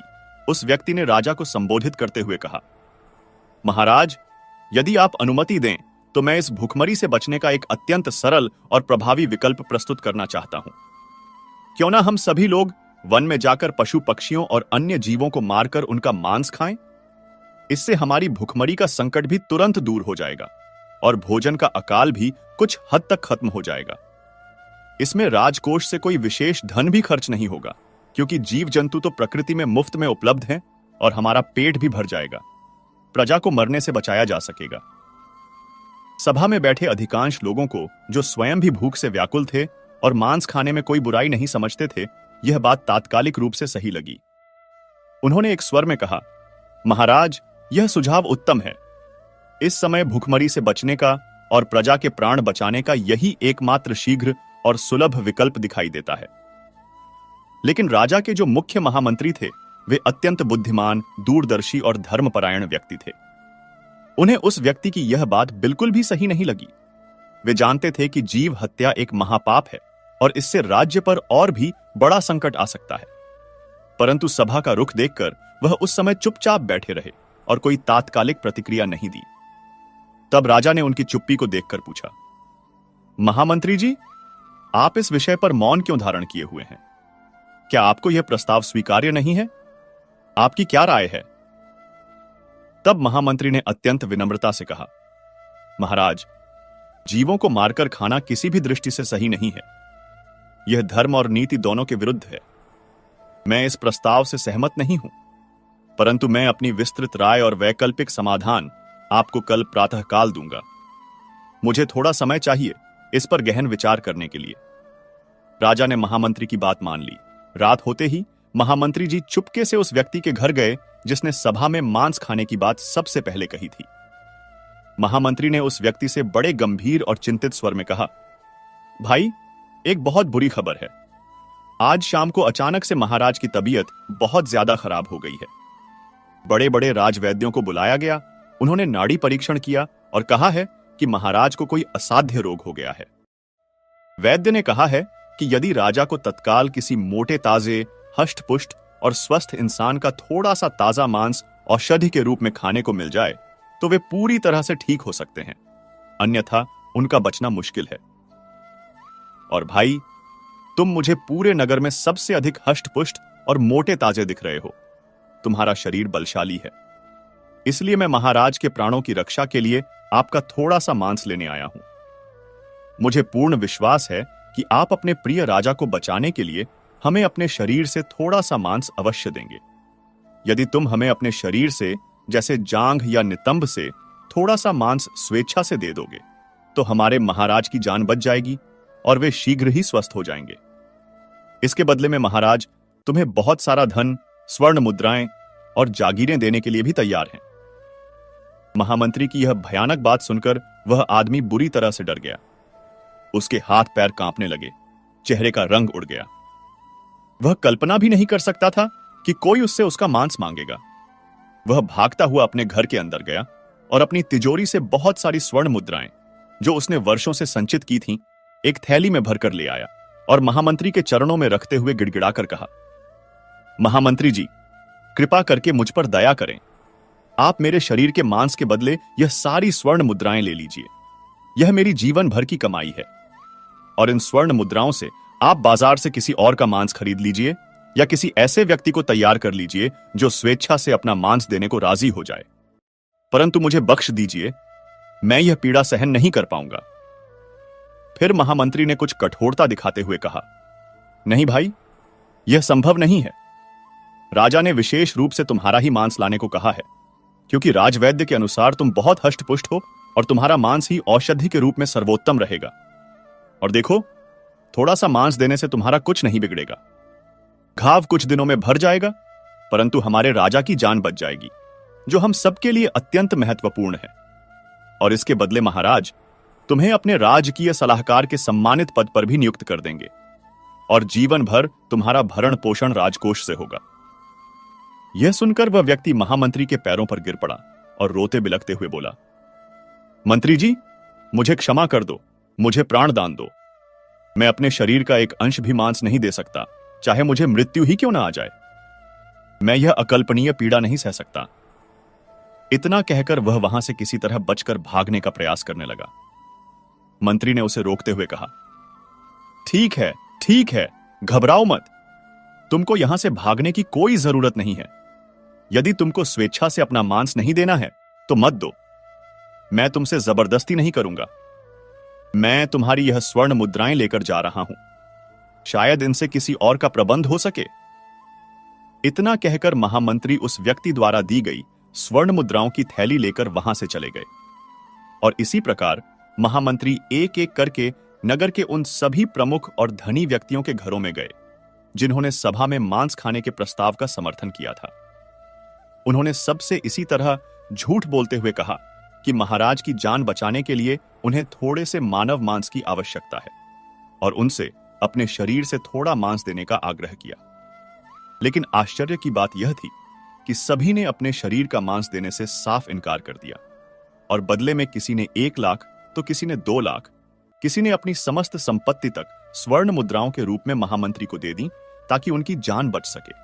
उस व्यक्ति ने राजा को संबोधित करते हुए कहा, महाराज, यदि आप अनुमति दें तो मैं इस भूखमरी से बचने का एक अत्यंत सरल और प्रभावी विकल्प प्रस्तुत करना चाहता हूं। क्यों ना हम सभी लोग वन में जाकर पशु पक्षियों और अन्य जीवों को मारकर उनका मांस खाएं? इससे हमारी भूखमरी का संकट भी तुरंत दूर हो जाएगा और भोजन का अकाल भी कुछ हद तक खत्म हो जाएगा। इसमें राजकोष से कोई विशेष धन भी खर्च नहीं होगा, क्योंकि जीव जंतु तो प्रकृति में मुफ्त में उपलब्ध हैं और हमारा पेट भी भर जाएगा। प्रजा को मरने से बचाया जा सकेगा। सभा में बैठे अधिकांश लोगों को, जो स्वयं भी भूख से व्याकुल थे और मांस खाने में कोई बुराई नहीं समझते थे, यह बात तात्कालिक रूप से सही लगी। उन्होंने एक स्वर में कहा, महाराज, यह सुझाव उत्तम है। इस समय भूखमरी से बचने का और प्रजा के प्राण बचाने का यही एकमात्र शीघ्र और सुलभ विकल्प दिखाई देता है। लेकिन राजा के जो मुख्य महामंत्री थे, वे अत्यंत बुद्धिमान, दूरदर्शी और धर्मपरायण व्यक्ति थे। उन्हें उस व्यक्ति की यह बात बिल्कुल भी सही नहीं लगी। वे जानते थे कि जीव हत्या एक महापाप है और इससे राज्य पर और भी बड़ा संकट आ सकता है। परंतु सभा का रुख देखकर वह उस समय चुपचाप बैठे रहे और कोई तात्कालिक प्रतिक्रिया नहीं दी। तब राजा ने उनकी चुप्पी को देखकर पूछा, महामंत्री जी, आप इस विषय पर मौन क्यों धारण किए हुए हैं? क्या आपको यह प्रस्ताव स्वीकार्य नहीं है? आपकी क्या राय है? तब महामंत्री ने अत्यंत विनम्रता से कहा, महाराज, जीवों को मारकर खाना किसी भी दृष्टि से सही नहीं है। यह धर्म और नीति दोनों के विरुद्ध है। मैं इस प्रस्ताव से सहमत नहीं हूं, परंतु मैं अपनी विस्तृत राय और वैकल्पिक समाधान आपको कल प्रातःकाल दूंगा। मुझे थोड़ा समय चाहिए इस पर गहन विचार करने के लिए। राजा ने महामंत्री की बात मान ली। रात होते ही महामंत्री जी चुपके से उस व्यक्ति के घर गए जिसने सभा में मांस खाने की बात सबसे पहले कही थी। महामंत्री ने उस व्यक्ति से बड़े गंभीर और चिंतित स्वर में कहा, भाई, एक बहुत बुरी खबर है। आज शाम को अचानक से महाराज की तबीयत बहुत ज्यादा खराब हो गई है। बड़े बड़े राजवैद्यों को बुलाया गया। उन्होंने नाड़ी परीक्षण किया और कहा है कि महाराज को कोई असाध्य रोग हो गया है। वैद्य ने कहा है कि यदि राजा को तत्काल किसी मोटे ताजे, हष्ट-पुष्ट और स्वस्थ इंसान का थोड़ा सा ताजा मांस औषधि के रूप में खाने को मिल जाए तो वे पूरी तरह से ठीक हो सकते हैं, अन्यथा उनका बचना मुश्किल है। और भाई, तुम मुझे पूरे नगर में सबसे अधिक हष्ट-पुष्ट और मोटे ताजे दिख रहे हो। तुम्हारा शरीर बलशाली है, इसलिए मैं महाराज के प्राणों की रक्षा के लिए आपका थोड़ा सा मांस लेने आया हूं। मुझे पूर्ण विश्वास है कि आप अपने प्रिय राजा को बचाने के लिए हमें अपने शरीर से थोड़ा सा मांस अवश्य देंगे। यदि तुम हमें अपने शरीर से, जैसे जांघ या नितंब से, थोड़ा सा मांस स्वेच्छा से दे दोगे तो हमारे महाराज की जान बच जाएगी और वे शीघ्र ही स्वस्थ हो जाएंगे। इसके बदले में महाराज तुम्हें बहुत सारा धन, स्वर्ण मुद्राएं और जागीरें देने के लिए भी तैयार हैं। महामंत्री की यह भयानक बात सुनकर वह आदमी बुरी तरह से डर गया। उसके हाथ पैर कांपने लगे, चेहरे का रंग उड़ गया। वह कल्पना भी नहीं कर सकता था कि कोई उससे उसका मांस मांगेगा। वह भागता हुआ अपने घर के अंदर गया और अपनी तिजोरी से बहुत सारी स्वर्ण मुद्राएं, जो उसने वर्षों से संचित की थीं, एक थैली में भरकर ले आया और महामंत्री के चरणों में रखते हुए गिड़गिड़ाकर कहा, महामंत्री जी, कृपा करके मुझ पर दया करें। आप मेरे शरीर के मांस के बदले यह सारी स्वर्ण मुद्राएं ले लीजिए। यह मेरी जीवन भर की कमाई है और इन स्वर्ण मुद्राओं से आप बाजार से किसी और का मांस खरीद लीजिए या किसी ऐसे व्यक्ति को तैयार कर लीजिए जो स्वेच्छा से अपना मांस देने को राजी हो जाए। परंतु मुझे बख्श दीजिए, मैं यह पीड़ा सहन नहीं कर पाऊंगा। फिर महामंत्री ने कुछ कठोरता दिखाते हुए कहा, नहीं भाई, यह संभव नहीं है। राजा ने विशेष रूप से तुम्हारा ही मांस लाने को कहा है, क्योंकि राजवैद्य के अनुसार तुम बहुत हष्ट-पुष्ट हो और तुम्हारा मांस ही औषधि के रूप में सर्वोत्तम रहेगा। और देखो, थोड़ा सा मांस देने से तुम्हारा कुछ नहीं बिगड़ेगा। घाव कुछ दिनों में भर जाएगा, परंतु हमारे राजा की जान बच जाएगी, जो हम सबके लिए अत्यंत महत्वपूर्ण है। और इसके बदले महाराज तुम्हें अपने राजकीय सलाहकार के सम्मानित पद पर भी नियुक्त कर देंगे और जीवन भर तुम्हारा भरण पोषण राजकोष से होगा। यह सुनकर वह व्यक्ति महामंत्री के पैरों पर गिर पड़ा और रोते बिलखते हुए बोला, मंत्री जी, मुझे क्षमा कर दो, मुझे प्राण दान दो। मैं अपने शरीर का एक अंश भी मांस नहीं दे सकता, चाहे मुझे मृत्यु ही क्यों ना आ जाए। मैं यह अकल्पनीय पीड़ा नहीं सह सकता। इतना कहकर वह वहां से किसी तरह बचकर भागने का प्रयास करने लगा। मंत्री ने उसे रोकते हुए कहा, ठीक है, घबराओ मत। तुमको यहां से भागने की कोई जरूरत नहीं है। यदि तुमको स्वेच्छा से अपना मांस नहीं देना है तो मत दो। मैं तुमसे जबरदस्ती नहीं करूंगा। मैं तुम्हारी यह स्वर्ण मुद्राएं लेकर जा रहा हूं। शायद इनसे किसी और का प्रबंध हो सके। इतना कहकर महामंत्री उस व्यक्ति द्वारा दी गई स्वर्ण मुद्राओं की थैली लेकर वहां से चले गए। और इसी प्रकार महामंत्री एक एक करके नगर के उन सभी प्रमुख और धनी व्यक्तियों के घरों में गए जिन्होंने सभा में मांस खाने के प्रस्ताव का समर्थन किया था। उन्होंने सबसे इसी तरह झूठ बोलते हुए कहा कि महाराज की जान बचाने के लिए उन्हें थोड़े से मानव मांस की आवश्यकता है और उनसे अपने शरीर से थोड़ा मांस देने का आग्रह किया। लेकिन आश्चर्य की बात यह थी कि सभी ने अपने शरीर का मांस देने से साफ इनकार कर दिया और बदले में किसी ने 1 लाख तो किसी ने 2 लाख, किसी ने अपनी समस्त संपत्ति तक स्वर्ण मुद्राओं के रूप में महामंत्री को दे दी ताकि उनकी जान बच सके।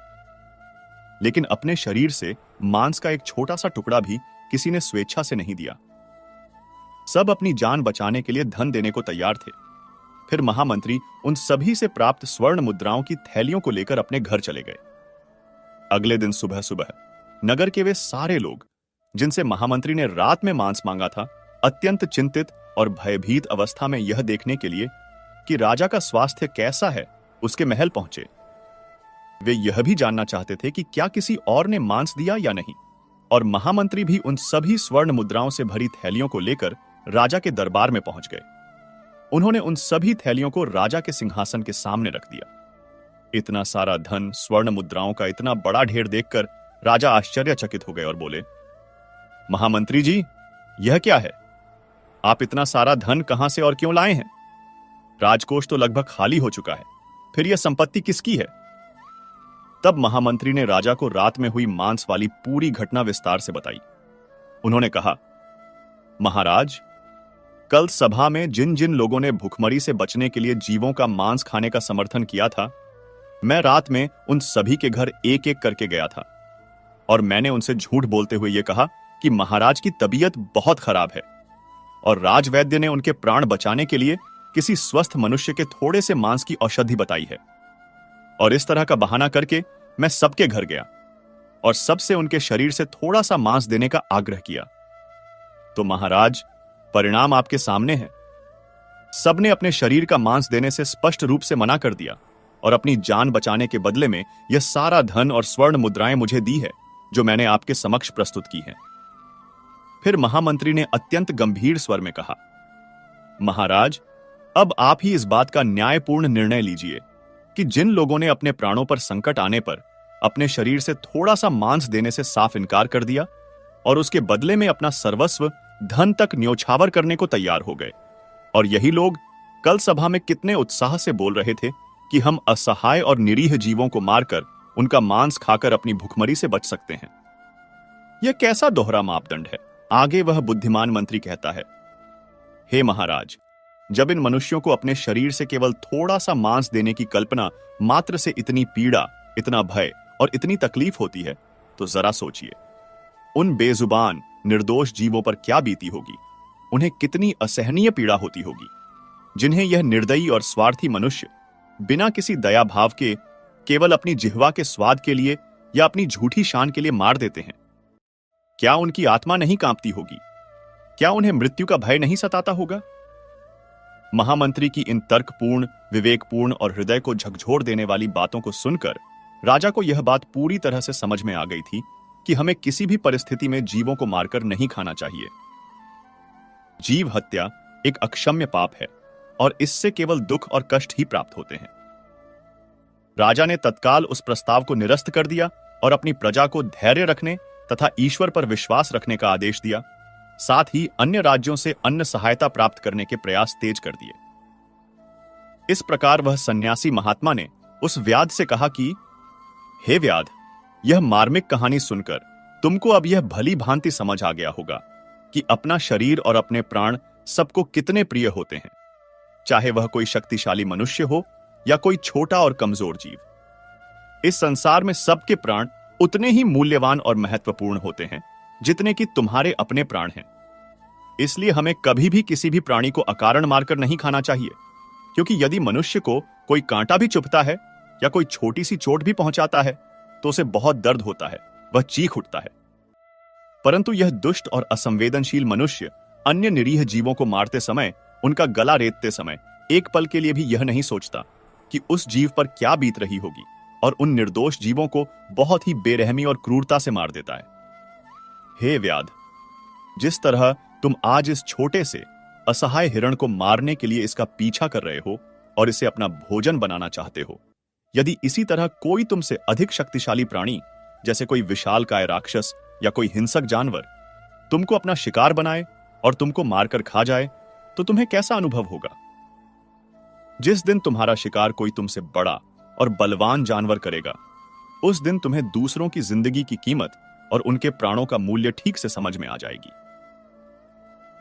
लेकिन अपने शरीर से मांस का एक छोटा सा टुकड़ा भी किसी ने स्वेच्छा से नहीं दिया। सब अपनी जान बचाने के लिए धन देने को तैयार थे। फिर महामंत्री उन सभी से प्राप्त स्वर्ण मुद्राओं की थैलियों को लेकर अपने घर चले गए। अगले दिन सुबह सुबह नगर के वे सारे लोग जिनसे महामंत्री ने रात में मांस मांगा था, अत्यंत चिंतित और भयभीत अवस्था में यह देखने के लिए कि राजा का स्वास्थ्य कैसा है, उसके महल पहुंचे। वे यह भी जानना चाहते थे कि क्या किसी और ने मांस दिया या नहीं। और महामंत्री भी उन सभी स्वर्ण मुद्राओं से भरी थैलियों को लेकर राजा के दरबार में पहुंच गए। उन्होंने उन सभी थैलियों को राजा के सिंहासन के सामने रख दिया। इतना सारा धन, स्वर्ण मुद्राओं का इतना बड़ा ढेर देखकर राजा आश्चर्यचकित हो गए और बोले, महामंत्री जी, यह क्या है? आप इतना सारा धन कहां से और क्यों लाए हैं? राजकोष तो लगभग खाली हो चुका है, फिर यह संपत्ति किसकी है? तब महामंत्री ने राजा को रात में हुई मांस वाली पूरी घटना विस्तार से बताई। उन्होंने कहा, महाराज, कल सभा में जिन जिन लोगों ने भुखमरी से बचने के लिए जीवों का मांस खाने का समर्थन किया था, मैं रात में उन सभी के घर एक एक करके गया था और मैंने उनसे झूठ बोलते हुए यह कहा कि महाराज की तबीयत बहुत खराब है और राजवैद्य ने उनके प्राण बचाने के लिए किसी स्वस्थ मनुष्य के थोड़े से मांस की औषधि बताई है। और इस तरह का बहाना करके मैं सबके घर गया और सबसे उनके शरीर से थोड़ा सा मांस देने का आग्रह किया। तो महाराज, परिणाम आपके सामने है। सबने अपने शरीर का मांस देने से स्पष्ट रूप से मना कर दिया और अपनी जान बचाने के बदले में यह सारा धन और स्वर्ण मुद्राएं मुझे दी है जो मैंने आपके समक्ष प्रस्तुत की हैं। फिर महामंत्री ने अत्यंत गंभीर स्वर में कहा, महाराज, अब आप ही इस बात का न्यायपूर्ण निर्णय लीजिए कि जिन लोगों ने अपने प्राणों पर संकट आने पर अपने शरीर से थोड़ा सा मांस देने से साफ इनकार कर दिया और उसके बदले में अपना सर्वस्व धन तक न्योछावर करने को तैयार हो गए, और यही लोग कल सभा में कितने उत्साह से बोल रहे थे कि हम असहाय और निरीह जीवों को मारकर उनका मांस खाकर अपनी भुखमरी से बच सकते हैं। यह कैसा दोहरा मापदंड है? आगे वह बुद्धिमान मंत्री कहता है, हे महाराज, जब इन मनुष्यों को अपने शरीर से केवल थोड़ा सा मांस देने की कल्पना मात्र से इतनी पीड़ा, इतना भय और इतनी तकलीफ होती है, तो जरा सोचिए उन बेजुबान निर्दोष जीवों पर क्या बीती होगी। उन्हें कितनी असहनीय पीड़ा होती होगी जिन्हें यह निर्दयी और स्वार्थी मनुष्य बिना किसी दया भाव के केवल अपनी जिह्वा के स्वाद के लिए या अपनी झूठी शान के लिए मार देते हैं। क्या उनकी आत्मा नहीं कांपती होगी? क्या उन्हें मृत्यु का भय नहीं सताता होगा? महामंत्री की इन तर्कपूर्ण, विवेकपूर्ण और हृदय को झकझोर देने वाली बातों को सुनकर राजा को यह बात पूरी तरह से समझ में आ गई थी कि हमें किसी भी परिस्थिति में जीवों को मारकर नहीं खाना चाहिए। जीव हत्या एक अक्षम्य पाप है और इससे केवल दुख और कष्ट ही प्राप्त होते हैं। राजा ने तत्काल उस प्रस्ताव को निरस्त कर दिया और अपनी प्रजा को धैर्य रखने तथा ईश्वर पर विश्वास रखने का आदेश दिया। साथ ही अन्य राज्यों से अन्न सहायता प्राप्त करने के प्रयास तेज कर दिए। इस प्रकार वह सन्यासी महात्मा ने उस व्याध से कहा कि हे व्याध, यह मार्मिक कहानी सुनकर तुमको अब यह भली भांति समझ आ गया होगा कि अपना शरीर और अपने प्राण सबको कितने प्रिय होते हैं, चाहे वह कोई शक्तिशाली मनुष्य हो या कोई छोटा और कमजोर जीव। इस संसार में सबके प्राण उतने ही मूल्यवान और महत्वपूर्ण होते हैं जितने कि तुम्हारे अपने प्राण हैं। इसलिए हमें कभी भी किसी भी प्राणी को अकारण मारकर नहीं खाना चाहिए, क्योंकि यदि मनुष्य को कोई कांटा भी चुभता है या कोई छोटी सी चोट भी पहुंचाता है तो उसे बहुत दर्द होता है, वह चीख उठता है। परंतु यह दुष्ट और असंवेदनशील मनुष्य अन्य निरीह जीवों को मारते समय, उनका गला रेतते समय एक पल के लिए भी यह नहीं सोचता कि उस जीव पर क्या बीत रही होगी, और उन निर्दोष जीवों को बहुत ही बेरहमी और क्रूरता से मार देता है। हे व्याध, जिस तरह तुम आज इस छोटे से असहाय हिरण को मारने के लिए इसका पीछा कर रहे हो और इसे अपना भोजन बनाना चाहते हो, यदि इसी तरह कोई तुमसे अधिक शक्तिशाली प्राणी, जैसे कोई विशालकाय राक्षस या कोई हिंसक जानवर, तुमको अपना शिकार बनाए और तुमको मारकर खा जाए, तो तुम्हें कैसा अनुभव होगा? जिस दिन तुम्हारा शिकार कोई तुमसे बड़ा और बलवान जानवर करेगा, उस दिन तुम्हें दूसरों की जिंदगी की कीमत और उनके प्राणों का मूल्य ठीक से समझ में आ जाएगी।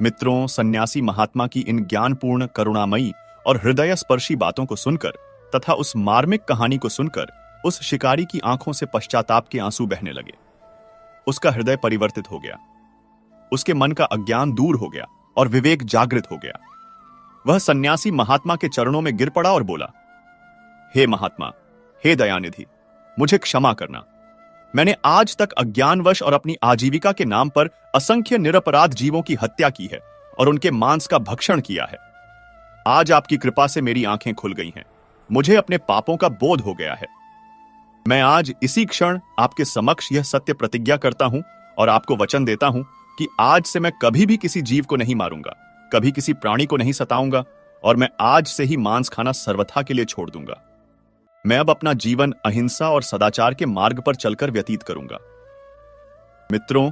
मित्रों, सन्यासी महात्मा की इन ज्ञानपूर्ण, करुणामयी और हृदय स्पर्शी बातों को सुनकर तथा उस मार्मिक कहानी को सुनकर उस शिकारी की आंखों से पश्चाताप के आंसू बहने लगे। उसका हृदय परिवर्तित हो गया, उसके मन का अज्ञान दूर हो गया और विवेक जागृत हो गया। वह सन्यासी महात्मा के चरणों में गिर पड़ा और बोला, हे महात्मा, हे दयानिधि, मुझे क्षमा करना। मैंने आज तक अज्ञानवश और अपनी आजीविका के नाम पर असंख्य निरपराध जीवों की हत्या की है और उनके मांस का भक्षण किया है। आज आपकी कृपा से मेरी आंखें खुल गई हैं, मुझे अपने पापों का बोध हो गया है। मैं आज इसी क्षण आपके समक्ष यह सत्य प्रतिज्ञा करता हूं और आपको वचन देता हूं कि आज से मैं कभी भी किसी जीव को नहीं मारूंगा, कभी किसी प्राणी को नहीं सताऊंगा, और मैं आज से ही मांस खाना सर्वथा के लिए छोड़ दूंगा। मैं अब अपना जीवन अहिंसा और सदाचार के मार्ग पर चलकर व्यतीत करूंगा। मित्रों,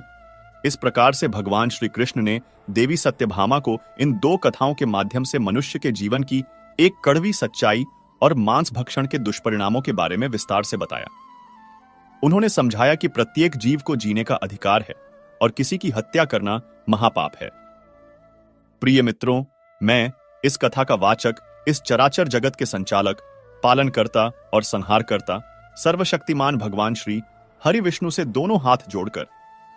इस प्रकार से भगवान श्री कृष्ण ने देवी सत्यभामा को इन दो कथाओं के माध्यम से मनुष्य के जीवन की एक कड़वी सच्चाई और मांस भक्षण के दुष्परिणामों के बारे में विस्तार से बताया। उन्होंने समझाया कि प्रत्येक जीव को जीने का अधिकार है और किसी की हत्या करना महापाप है। प्रिय मित्रों, मैं इस कथा का वाचक, इस चराचर जगत के संचालक, पालनकर्ता और संहारकर्ता सर्वशक्तिमान भगवान श्री हरि विष्णु से दोनों हाथ जोड़कर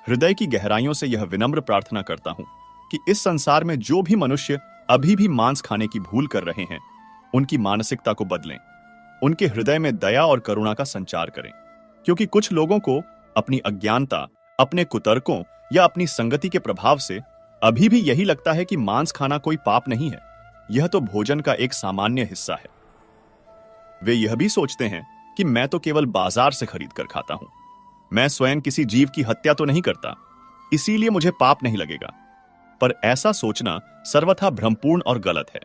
हृदय की गहराइयों से यह विनम्र प्रार्थना करता हूं कि इस संसार में जो भी मनुष्य अभी भी मांस खाने की भूल कर रहे हैं, उनकी मानसिकता को बदलें, उनके हृदय में दया और करुणा का संचार करें। क्योंकि कुछ लोगों को अपनी अज्ञानता, अपने कुतर्कों या अपनी संगति के प्रभाव से अभी भी यही लगता है कि मांस खाना कोई पाप नहीं है, यह तो भोजन का एक सामान्य हिस्सा है। वे यह भी सोचते हैं कि मैं तो केवल बाजार से खरीद कर खाता हूं, मैं स्वयं किसी जीव की हत्या तो नहीं करता, इसीलिए मुझे पाप नहीं लगेगा। पर ऐसा सोचना सर्वथा भ्रमपूर्ण और गलत है।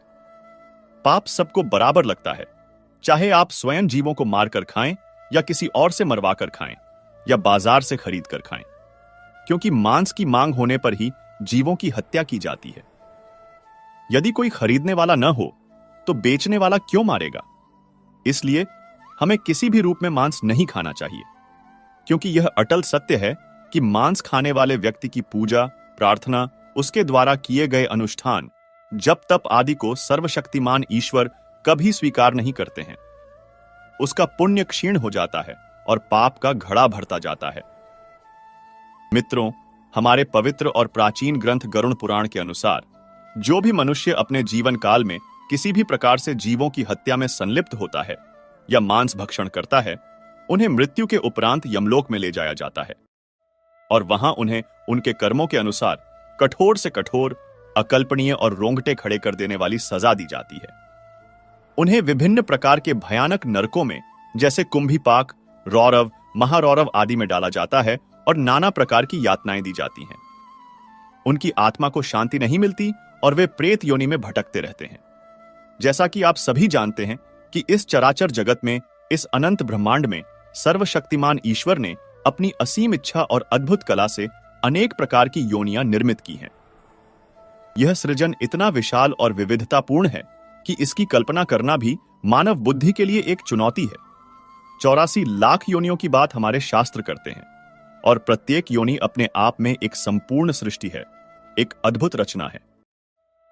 पाप सबको बराबर लगता है, चाहे आप स्वयं जीवों को मारकर खाएं या किसी और से मरवा कर खाएं या बाजार से खरीद कर खाएं, क्योंकि मांस की मांग होने पर ही जीवों की हत्या की जाती है। यदि कोई खरीदने वाला न हो तो बेचने वाला क्यों मारेगा? इसलिए हमें किसी भी रूप में मांस नहीं खाना चाहिए, क्योंकि यह अटल सत्य है कि मांस खाने वाले व्यक्ति की पूजा, प्रार्थना, उसके द्वारा किए गए अनुष्ठान, जप तप आदि को सर्वशक्तिमान ईश्वर कभी स्वीकार नहीं करते हैं। उसका पुण्य क्षीण हो जाता है और पाप का घड़ा भरता जाता है। मित्रों, हमारे पवित्र और प्राचीन ग्रंथ गरुड़ पुराण के अनुसार जो भी मनुष्य अपने जीवन काल में किसी भी प्रकार से जीवों की हत्या में संलिप्त होता है या मांस भक्षण करता है, उन्हें मृत्यु के उपरांत यमलोक में ले जाया जाता है और वहां उन्हें उनके कर्मों के अनुसार कठोर से कठोर, अकल्पनीय और रोंगटे खड़े कर देने वाली सजा दी जाती है। उन्हें विभिन्न प्रकार के भयानक नरकों में, जैसे कुंभीपाक, रौरव, महारौरव आदि में डाला जाता है और नाना प्रकार की यातनाएं दी जाती हैं। उनकी आत्मा को शांति नहीं मिलती और वे प्रेत योनि में भटकते रहते हैं। जैसा कि आप सभी जानते हैं कि इस चराचर जगत में, इस अनंत ब्रह्मांड में सर्वशक्तिमान ईश्वर ने अपनी असीम इच्छा और अद्भुत कला से अनेक प्रकार की योनियां निर्मित की हैं। यह सृजन इतना विशाल और विविधतापूर्ण है कि इसकी कल्पना करना भी मानव बुद्धि के लिए एक चुनौती है। 84 लाख योनियों की बात हमारे शास्त्र करते हैं और प्रत्येक योनि अपने आप में एक संपूर्ण सृष्टि है, एक अद्भुत रचना है।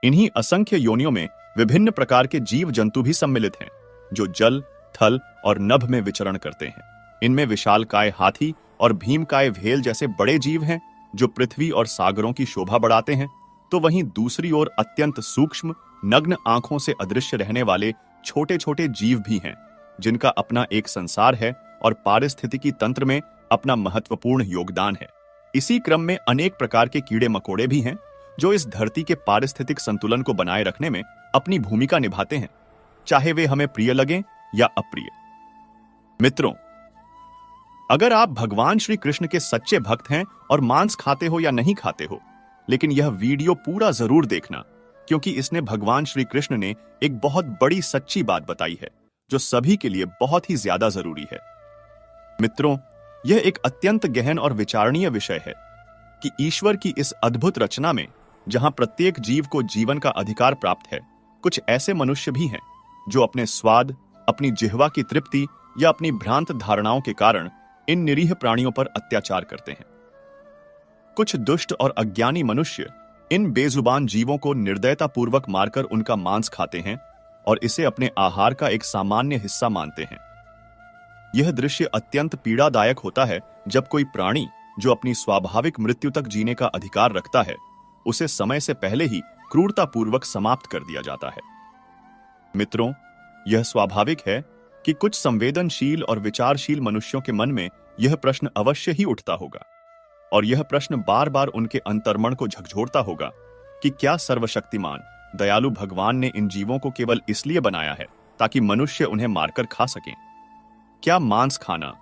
इन्हीं असंख्य योनियों में विभिन्न प्रकार के जीव जंतु भी सम्मिलित हैं, जो जल, थल और नभ में विचरण करते हैं। इनमें विशालकाय हाथी और भीमकाय व्हेल जैसे बड़े जीव हैं जो पृथ्वी और सागरों की शोभा बढ़ाते हैं, तो वहीं दूसरी ओर अत्यंत सूक्ष्म, नग्न आंखों से अदृश्य रहने वाले छोटे छोटे जीव भी हैं, जिनका अपना एक संसार है और पारिस्थितिकी तंत्र में अपना महत्वपूर्ण योगदान है। इसी क्रम में अनेक प्रकार के कीड़े मकोड़े भी हैं जो इस धरती के पारिस्थितिक संतुलन को बनाए रखने में अपनी भूमिका निभाते हैं, चाहे वे हमें प्रिय लगें या अप्रिय। मित्रों, अगर आप भगवान श्री कृष्ण के सच्चे भक्त हैं और मांस खाते हो या नहीं खाते हो, लेकिन यह वीडियो पूरा जरूर देखना, क्योंकि इसने भगवान श्री कृष्ण ने एक बहुत बड़ी सच्ची बात बताई है जो सभी के लिए बहुत ही ज्यादा जरूरी है। मित्रों, यह एक अत्यंत गहन और विचारणीय विषय है कि ईश्वर की इस अद्भुत रचना में जहां प्रत्येक जीव को जीवन का अधिकार प्राप्त है, कुछ ऐसे मनुष्य भी हैं जो अपने स्वाद, अपनी जिह्वा की तृप्ति या अपनी भ्रांत धारणाओं के कारण इन निरीह प्राणियों पर अत्याचार करते हैं। कुछ दुष्ट और अज्ञानी मनुष्य इन बेजुबान जीवों को निर्दयतापूर्वक मारकर उनका मांस खाते हैं और इसे अपने आहार का एक सामान्य हिस्सा मानते हैं। यह दृश्य अत्यंत पीड़ादायक होता है जब कोई प्राणी जो अपनी स्वाभाविक मृत्यु तक जीने का अधिकार रखता है, उसे समय से पहले ही क्रूरतापूर्वक समाप्त कर दिया जाता है। मित्रों, यह स्वाभाविक है कि कुछ संवेदनशील और विचारशील मनुष्यों के मन में यह प्रश्न अवश्य ही उठता होगा, और यह प्रश्न बार बार उनके अंतर्मन को झकझोरता होगा कि क्या सर्वशक्तिमान दयालु भगवान ने इन जीवों को केवल इसलिए बनाया है ताकि मनुष्य उन्हें मारकर खा सकें? क्या मांस खाना,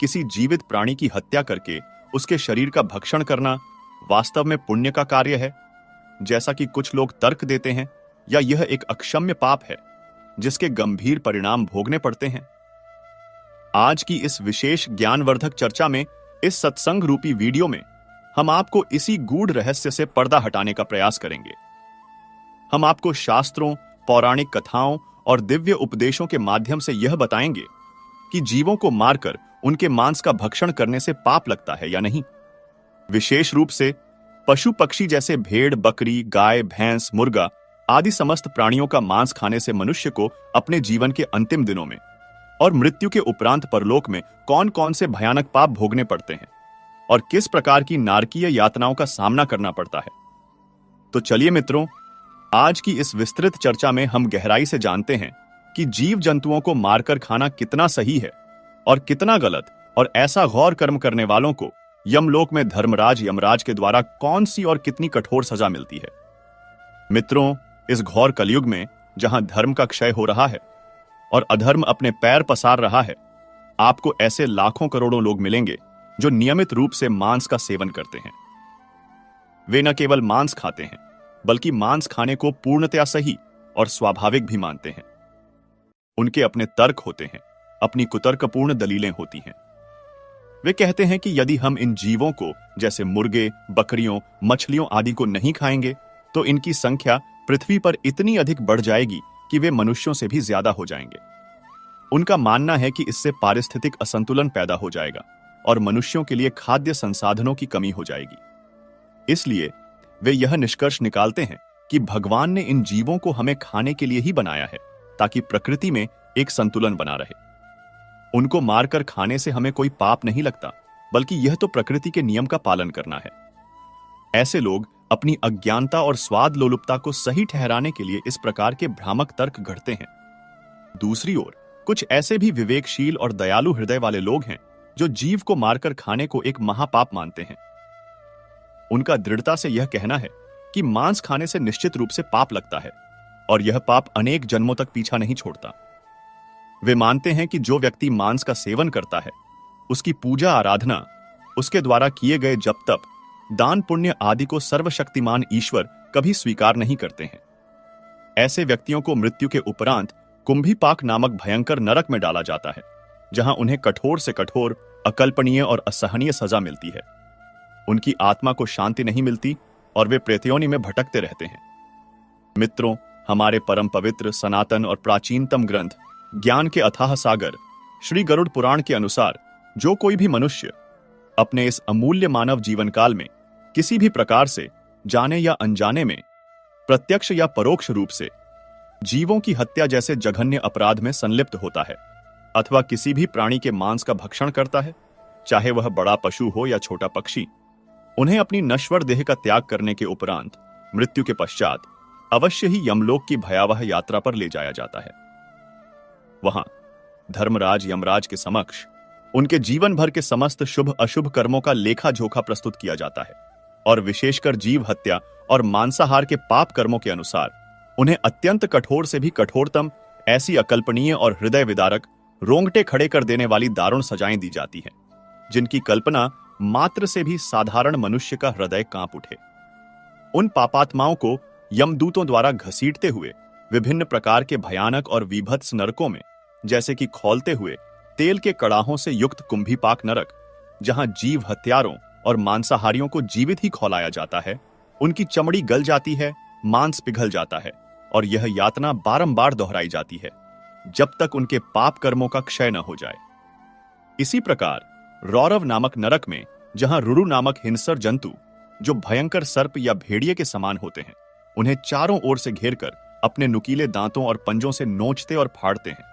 किसी जीवित प्राणी की हत्या करके उसके शरीर का भक्षण करना वास्तव में पुण्य का कार्य है, जैसा कि कुछ लोग तर्क देते हैं, या यह एक अक्षम्य पाप है जिसके गंभीर परिणाम भोगने पड़ते हैं? आज की इस विशेष ज्ञानवर्धक चर्चा में, इस सत्संग रूपी वीडियो में, हम आपको इसी गूढ़ रहस्य से पर्दा हटाने का प्रयास करेंगे। हम आपको शास्त्रों, पौराणिक कथाओं और दिव्य उपदेशों के माध्यम से यह बताएंगे कि जीवों को मारकर उनके मांस का भक्षण करने से पाप लगता है या नहीं। विशेष रूप से पशु पक्षी जैसे भेड़, बकरी, गाय, भैंस, मुर्गा आदि समस्त प्राणियों का मांस खाने से मनुष्य को अपने जीवन के अंतिम दिनों में और मृत्यु के उपरांत परलोक में कौन कौन से भयानक पाप भोगने पड़ते हैं और किस प्रकार की नारकीय यातनाओं का सामना करना पड़ता है। तो चलिए मित्रों, आज की इस विस्तृत चर्चा में हम गहराई से जानते हैं कि जीव जंतुओं को मारकर खाना कितना सही है और कितना गलत, और ऐसा गौर कर्म करने वालों को यमलोक में धर्मराज यमराज के द्वारा कौन सी और कितनी कठोर सजा मिलती है। मित्रों, इस घोर कलयुग में जहां धर्म का क्षय हो रहा है और अधर्म अपने पैर पसार रहा है, आपको ऐसे लाखों करोड़ों लोग मिलेंगे जो नियमित रूप से मांस का सेवन करते हैं। वे न केवल मांस खाते हैं, बल्कि मांस खाने को पूर्णतया सही और स्वाभाविक भी मानते हैं। उनके अपने तर्क होते हैं, अपनी कुतर्कपूर्ण दलीलें होती हैं। वे कहते हैं कि यदि हम इन जीवों को, जैसे मुर्गे, बकरियों, मछलियों आदि को नहीं खाएंगे, तो इनकी संख्या पृथ्वी पर इतनी अधिक बढ़ जाएगी कि वे मनुष्यों से भी ज्यादा हो जाएंगे। उनका मानना है कि इससे पारिस्थितिक असंतुलन पैदा हो जाएगा और मनुष्यों के लिए खाद्य संसाधनों की कमी हो जाएगी। इसलिए वे यह निष्कर्ष निकालते हैं कि भगवान ने इन जीवों को हमें खाने के लिए ही बनाया है, ताकि प्रकृति में एक संतुलन बना रहे। उनको मारकर खाने से हमें कोई पाप नहीं लगता, बल्कि यह तो प्रकृति के नियम का पालन करना है। ऐसे लोग अपनी अज्ञानता और स्वाद लोलुपता को सही ठहराने के लिए इस प्रकार के भ्रामक तर्क गढ़ते हैं। दूसरी ओर कुछ ऐसे भी विवेकशील और दयालु हृदय वाले लोग हैं जो जीव को मारकर खाने को एक महापाप मानते हैं। उनका दृढ़ता से यह कहना है कि मांस खाने से निश्चित रूप से पाप लगता है और यह पाप अनेक जन्मों तक पीछा नहीं छोड़ता। वे मानते हैं कि जो व्यक्ति मांस का सेवन करता है, उसकी पूजा आराधना, उसके द्वारा किए गए जप तप, दान पुण्य आदि को सर्वशक्तिमान ईश्वर कभी स्वीकार नहीं करते हैं। ऐसे व्यक्तियों को मृत्यु के उपरांत कुंभीपाक नामक भयंकर नरक में डाला जाता है, जहां उन्हें कठोर से कठोर, अकल्पनीय और असहनीय सजा मिलती है। उनकी आत्मा को शांति नहीं मिलती और वे प्रेतयोनि में भटकते रहते हैं। मित्रों, हमारे परम पवित्र, सनातन और प्राचीनतम ग्रंथ ज्ञान के अथाह सागर श्री गरुड़ पुराण के अनुसार जो कोई भी मनुष्य अपने इस अमूल्य मानव जीवन काल में किसी भी प्रकार से, जाने या अनजाने में, प्रत्यक्ष या परोक्ष रूप से जीवों की हत्या जैसे जघन्य अपराध में संलिप्त होता है, अथवा किसी भी प्राणी के मांस का भक्षण करता है, चाहे वह बड़ा पशु हो या छोटा पक्षी, उन्हें अपनी नश्वर देह का त्याग करने के उपरांत मृत्यु के पश्चात अवश्य ही यमलोक की भयावह यात्रा पर ले जाया जाता है। वहां धर्मराज यमराज के समक्ष उनके जीवन भर के समस्त शुभ अशुभ कर्मों का लेखा जोखा प्रस्तुत किया जाता है और विशेषकर जीव हत्या और मांसाहार के पाप कर्मों के अनुसार उन्हें अत्यंत कठोर से भी कठोरतम ऐसी अकल्पनीय और हृदय विदारक, रोंगटे खड़े कर देने वाली दारुण सजाएं दी जाती हैं, जिनकी कल्पना मात्र से भी साधारण मनुष्य का हृदय कांप उठे। उन पापात्माओं को यमदूतों द्वारा घसीटते हुए विभिन्न प्रकार के भयानक और विभत्स नरकों में, जैसे कि खौलते हुए तेल के कड़ाहों से युक्त कुंभीपाक नरक, जहां जीव हत्यारों और मांसाहारियों को जीवित ही खौलाया जाता है, उनकी चमड़ी गल जाती है, मांस पिघल जाता है और यह यातना बारंबार दोहराई जाती है जब तक उनके पाप कर्मों का क्षय न हो जाए। इसी प्रकार रौरव नामक नरक में, जहां रुरु नामक हिंसर जंतु, जो भयंकर सर्प या भेड़िए के समान होते हैं, उन्हें चारों ओर से घेरकर अपने नुकीले दांतों और पंजों से नोचते और फाड़ते हैं,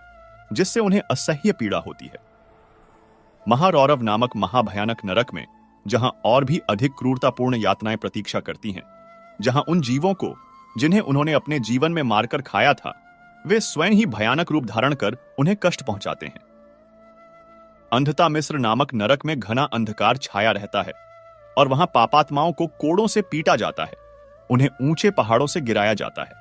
जिससे उन्हें असह्य पीड़ा होती है। महारौरव नामक महाभयानक नरक में, जहां और भी अधिक क्रूरतापूर्ण यातनाएं प्रतीक्षा करती हैं, जहां उन जीवों को जिन्हें उन्होंने अपने जीवन में मारकर खाया था, वे स्वयं ही भयानक रूप धारण कर उन्हें कष्ट पहुंचाते हैं। अंधता मिस्र नामक नरक में घना अंधकार छाया रहता है और वहां पापात्माओं को कोड़ों से पीटा जाता है, उन्हें ऊंचे पहाड़ों से गिराया जाता है।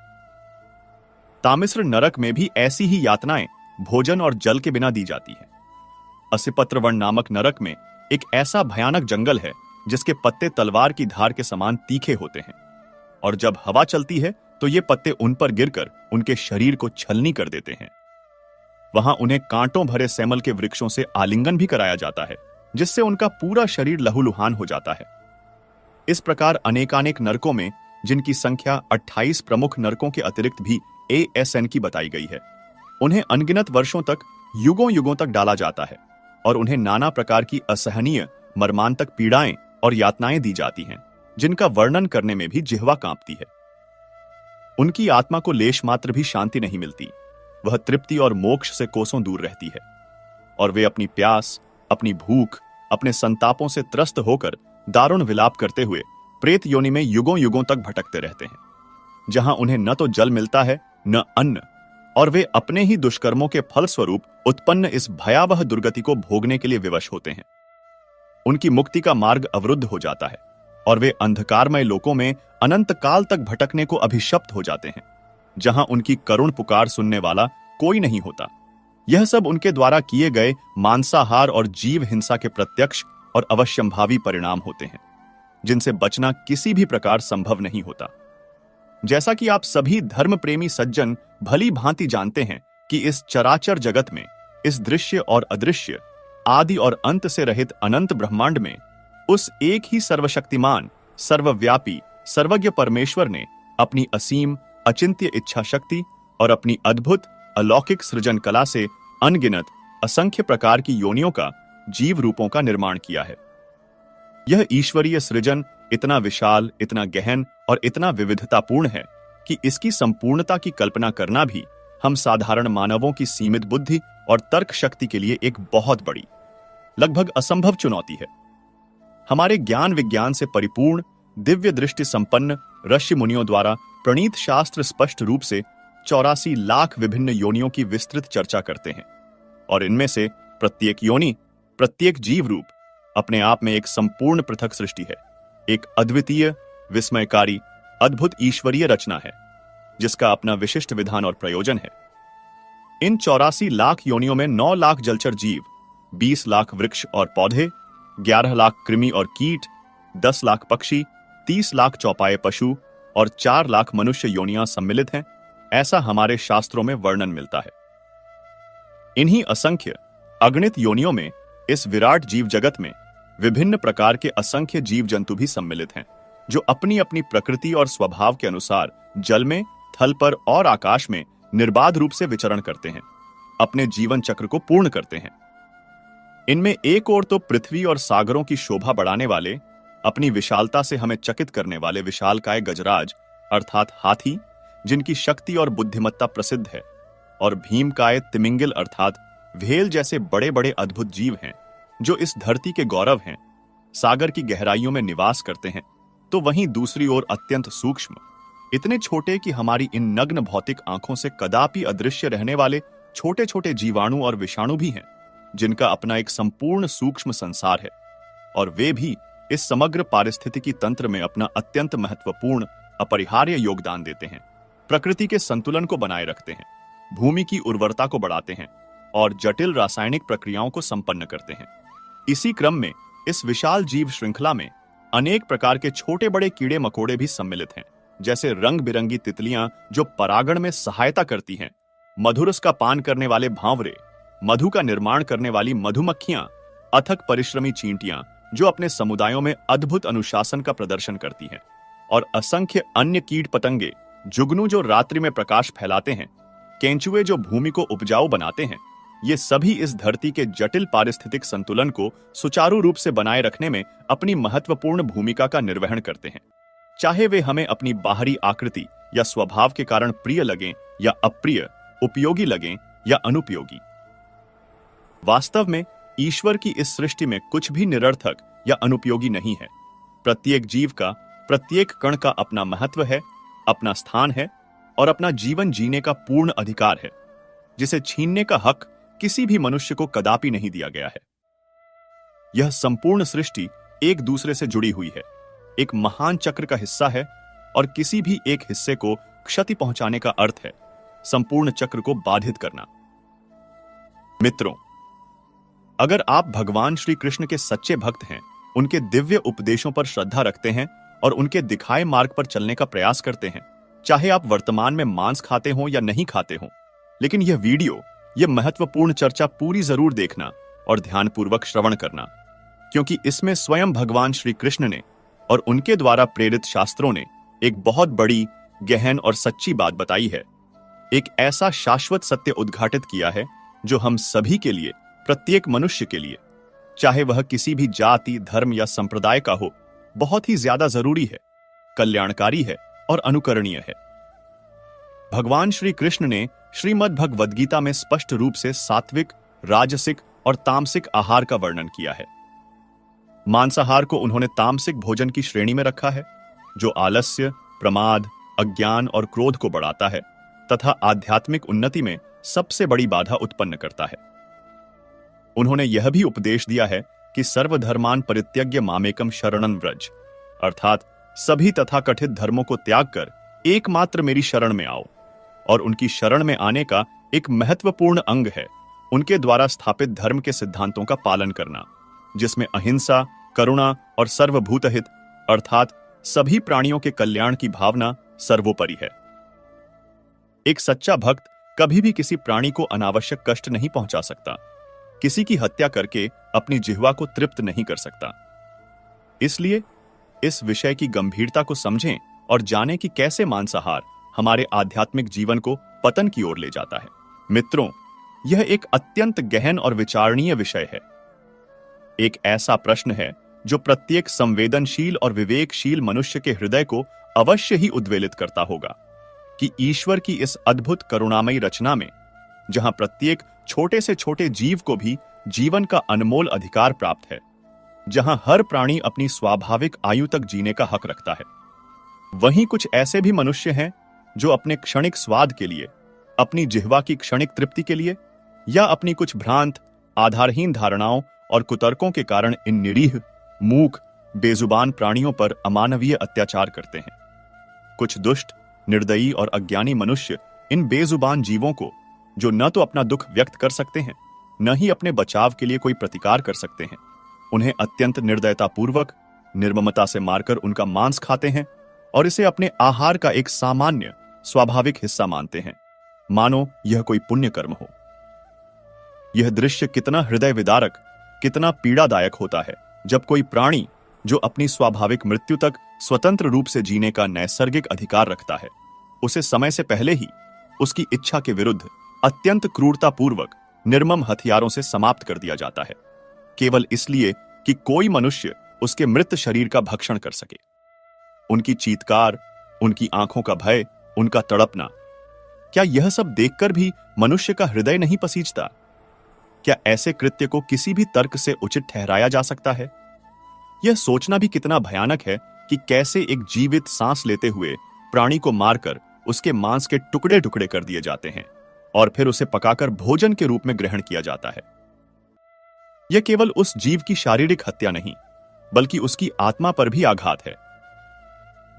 तामिस्र नरक में भी ऐसी ही यातनाएं भोजन और जल के बिना दी जाती है। असिपत्रवण नामक नरक में एक ऐसा भयानक जंगल है जिसके पत्ते तलवार की धार के समान तीखे होते हैं और जब हवा चलती है तो ये पत्ते उन पर गिरकर उनके शरीर को छलनी कर देते हैं। वहां उन्हें कांटों भरे सैमल के वृक्षों से आलिंगन भी कराया जाता है, जिससे उनका पूरा शरीर लहूलुहान हो जाता है। इस प्रकार अनेकानेक नरकों में, जिनकी संख्या 28 प्रमुख नरकों के अतिरिक्त भी ASN की बताई गई है, उन्हें अनगिनत वर्षों तक, युगों युगों तक डाला जाता है और उन्हें नाना प्रकार की असहनीय मर्मांतक पीड़ाएं और यातनाएं दी जाती हैं, जिनका वर्णन करने में भी जिह्वा कांपती है। उनकी आत्मा को लेश मात्र भी शांति नहीं मिलती, वह तृप्ति और मोक्ष से कोसों दूर रहती है और वे अपनी प्यास, अपनी भूख, अपने संतापों से त्रस्त होकर दारुण विलाप करते हुए प्रेत योनि में युगों युगों तक भटकते रहते हैं, जहां उन्हें न तो जल मिलता है न अन्न, और वे अपने ही दुष्कर्मों के फलस्वरूप उत्पन्न इस भयावह दुर्गति को भोगने के लिए विवश होते हैं। उनकी मुक्ति का मार्ग अवरुद्ध हो जाता है और वे अंधकारमय लोकों में अनंत काल तक भटकने को अभिशप्त हो जाते हैं, जहां उनकी करुण पुकार सुनने वाला कोई नहीं होता। यह सब उनके द्वारा किए गए मांसाहार और जीव हिंसा के प्रत्यक्ष और अवश्यंभावी परिणाम होते हैं, जिनसे बचना किसी भी प्रकार संभव नहीं होता। जैसा कि आप सभी धर्म प्रेमी सज्जन भली भांति जानते हैं कि इस चराचर जगत में, इस दृश्य और अदृश्य, आदि और अंत से रहित अनंत ब्रह्मांड में उस एक ही सर्वशक्तिमान, सर्वव्यापी, सर्वज्ञ परमेश्वर ने अपनी असीम अचिंत्य इच्छा शक्ति और अपनी अद्भुत अलौकिक सृजन कला से अनगिनत असंख्य प्रकार की योनियों का, जीव रूपों का निर्माण किया है। यह ईश्वरीय सृजन इतना विशाल, इतना गहन और इतना विविधतापूर्ण है कि इसकी संपूर्णता की कल्पना करना भी हम साधारण मानवों की सीमित बुद्धि और तर्क शक्ति के लिए एक बहुत बड़ी, लगभग असंभव चुनौती है। हमारे ज्ञान विज्ञान से परिपूर्ण, दिव्य दृष्टि संपन्न ऋषि मुनियों द्वारा प्रणीत शास्त्र स्पष्ट रूप से 84 लाख विभिन्न योनियों की विस्तृत चर्चा करते हैं और इनमें से प्रत्येक योनि, प्रत्येक जीव रूप अपने आप में एक संपूर्ण पृथक सृष्टि है, एक अद्वितीय, विस्मयकारी, अद्भुत ईश्वरीय रचना है, जिसका अपना विशिष्ट विधान और प्रयोजन है। इन 84 लाख योनियों में 9 लाख जलचर जीव, 20 लाख वृक्ष और पौधे, 11 लाख कृमि और कीट, 10 लाख पक्षी, 30 लाख चौपाए पशु और 4 लाख मनुष्य योनियां सम्मिलित हैं, ऐसा हमारे शास्त्रों में वर्णन मिलता है। इन्हीं असंख्य अगणित योनियों में, इस विराट जीव जगत में विभिन्न प्रकार के असंख्य जीव जंतु भी सम्मिलित हैं, जो अपनी अपनी प्रकृति और स्वभाव के अनुसार जल में, थल पर और आकाश में निर्बाध रूप से विचरण करते हैं, अपने जीवन चक्र को पूर्ण करते हैं। इनमें एक ओर तो पृथ्वी और सागरों की शोभा बढ़ाने वाले, अपनी विशालता से हमें चकित करने वाले विशालकाय गजराज अर्थात हाथी, जिनकी शक्ति और बुद्धिमत्ता प्रसिद्ध है, और भीमकाय तिमिंगिल अर्थात व्हेल जैसे बड़े बड़े अद्भुत जीव हैं जो इस धरती के गौरव हैं, सागर की गहराइयों में निवास करते हैं, तो वहीं दूसरी ओर अत्यंत सूक्ष्म, इतने छोटे कि हमारी इन नग्न भौतिक आंखों से कदापि अदृश्य रहने वाले छोटे छोटे जीवाणु और विषाणु भी हैं, जिनका अपना एक संपूर्ण सूक्ष्म संसार है, और वे भी इस समग्र पारिस्थितिकी तंत्र में अपना अत्यंत महत्वपूर्ण अपरिहार्य योगदान देते हैं, प्रकृति के संतुलन को बनाए रखते हैं, भूमि की उर्वरता को बढ़ाते हैं और जटिल रासायनिक प्रक्रियाओं को संपन्न करते हैं। इसी क्रम में इस विशाल जीव श्रृंखला में अनेक प्रकार के छोटे बड़े कीड़े मकोड़े भी सम्मिलित हैं, जैसे रंग बिरंगी तितलियां जो परागण में सहायता करती हैं, मधुरस का पान करने वाले भांवरे, मधु का निर्माण करने वाली मधुमक्खियां, अथक परिश्रमी चींटियां जो अपने समुदायों में अद्भुत अनुशासन का प्रदर्शन करती हैं, और असंख्य अन्य कीट पतंगे, जुगनू जो रात्रि में प्रकाश फैलाते हैं, केंचुए जो भूमि को उपजाऊ बनाते हैं, ये सभी इस धरती के जटिल पारिस्थितिक संतुलन को सुचारू रूप से बनाए रखने में अपनी महत्वपूर्ण भूमिका का निर्वहन करते हैं, चाहे वे हमें अपनी बाहरी आकृति या स्वभाव के कारण प्रिय लगें या अप्रिय, उपयोगी लगें या अनुपयोगी। वास्तव में ईश्वर की इस सृष्टि में कुछ भी निरर्थक या अनुपयोगी नहीं है। प्रत्येक जीव का, प्रत्येक कण का अपना महत्व है, अपना स्थान है और अपना जीवन जीने का पूर्ण अधिकार है, जिसे छीनने का हक किसी भी मनुष्य को कदापि नहीं दिया गया है। यह संपूर्ण सृष्टि एक दूसरे से जुड़ी हुई है, एक महान चक्र का हिस्सा है, और किसी भी एक हिस्से को क्षति पहुंचाने का अर्थ है संपूर्ण चक्र को बाधित करना। मित्रों, अगर आप भगवान श्री कृष्ण के सच्चे भक्त हैं, उनके दिव्य उपदेशों पर श्रद्धा रखते हैं और उनके दिखाए मार्ग पर चलने का प्रयास करते हैं, चाहे आप वर्तमान में मांस खाते हो या नहीं खाते हो, लेकिन यह वीडियो, यह महत्वपूर्ण चर्चा पूरी जरूर देखना और ध्यानपूर्वक श्रवण करना, क्योंकि इसमें स्वयं भगवान श्री कृष्ण ने और उनके द्वारा प्रेरित शास्त्रों ने एक बहुत बड़ी, गहन और सच्ची बात बताई है। एक ऐसा शाश्वत सत्य उद्घाटित किया है जो हम सभी के लिए, प्रत्येक मनुष्य के लिए, चाहे वह किसी भी जाति, धर्म या संप्रदाय का हो, बहुत ही ज्यादा जरूरी है, कल्याणकारी है और अनुकरणीय है। भगवान श्री कृष्ण ने श्रीमद् भगवद गीता में स्पष्ट रूप से सात्विक, राजसिक और तामसिक आहार का वर्णन किया है। मांसाहार को उन्होंने तामसिक भोजन की श्रेणी में रखा है, जो आलस्य, प्रमाद, अज्ञान और क्रोध को बढ़ाता है तथा आध्यात्मिक उन्नति में सबसे बड़ी बाधा उत्पन्न करता है। उन्होंने यह भी उपदेश दिया है कि सर्वधर्मान परित्यज्य मामेकम शरणं व्रज, अर्थात सभी तथाकथित धर्मों को त्याग कर एकमात्र मेरी शरण में आओ, और उनकी शरण में आने का एक महत्वपूर्ण अंग है उनके द्वारा स्थापित धर्म के सिद्धांतों का पालन करना, जिसमें अहिंसा, करुणा और सर्वभूतहित, अर्थात सभी प्राणियों के कल्याण की भावना सर्वोपरि है। एक सच्चा भक्त कभी भी किसी प्राणी को अनावश्यक कष्ट नहीं पहुंचा सकता, किसी की हत्या करके अपनी जिह्वा को तृप्त नहीं कर सकता। इसलिए इस विषय की गंभीरता को समझें और जानें कि कैसे मांसाहार हमारे आध्यात्मिक जीवन को पतन की ओर ले जाता है। मित्रों, यह एक अत्यंत गहन और विचारणीय विषय है। एक ऐसा प्रश्न है जो प्रत्येक संवेदनशील और विवेकशील मनुष्य के हृदय को अवश्य ही उद्वेलित करता होगा कि ईश्वर की इस अद्भुत करुणामयी रचना में, जहां प्रत्येक छोटे से छोटे जीव को भी जीवन का अनमोल अधिकार प्राप्त है, जहां हर प्राणी अपनी स्वाभाविक आयु तक जीने का हक रखता है, वहीं कुछ ऐसे भी मनुष्य हैं जो अपने क्षणिक स्वाद के लिए, अपनी जिह्वा की क्षणिक तृप्ति के लिए, या अपनी कुछ भ्रांत, आधारहीन धारणाओं और कुतर्कों के कारण इन निरीह, मूक, बेजुबान प्राणियों पर अमानवीय अत्याचार करते हैं। कुछ दुष्ट, निर्दयी और अज्ञानी मनुष्य इन बेजुबान जीवों को, जो न तो अपना दुख व्यक्त कर सकते हैं, न ही अपने बचाव के लिए कोई प्रतिकार कर सकते हैं, उन्हें अत्यंत निर्दयतापूर्वक, निर्ममता से मारकर उनका मांस खाते हैं और इसे अपने आहार का एक सामान्य, स्वाभाविक हिस्सा मानते हैं, मानो यह कोई पुण्य कर्म हो। यह दृश्य कितना हृदय विदारक, कितना पीड़ादायक होता है जब कोई प्राणी, जो अपनी स्वाभाविक मृत्यु तक स्वतंत्र रूप से जीने का नैसर्गिक अधिकार रखता है, उसे समय से पहले ही उसकी इच्छा के विरुद्ध अत्यंत क्रूरतापूर्वक निर्मम हथियारों से समाप्त कर दिया जाता है, केवल इसलिए कि कोई मनुष्य उसके मृत शरीर का भक्षण कर सके। उनकी चीत्कार, उनकी आंखों का भय, उनका तड़पना, क्या यह सब देखकर भी मनुष्य का हृदय नहीं पसीजता? क्या ऐसे कृत्य को किसी भी तर्क से उचित ठहराया जा सकता है? यह सोचना भी कितना भयानक है कि कैसे एक जीवित सांस लेते हुए प्राणी को मारकर उसके मांस के टुकड़े टुकड़े कर दिए जाते हैं और फिर उसे पकाकर भोजन के रूप में ग्रहण किया जाता है। यह केवल उस जीव की शारीरिक हत्या नहीं, बल्कि उसकी आत्मा पर भी आघात है।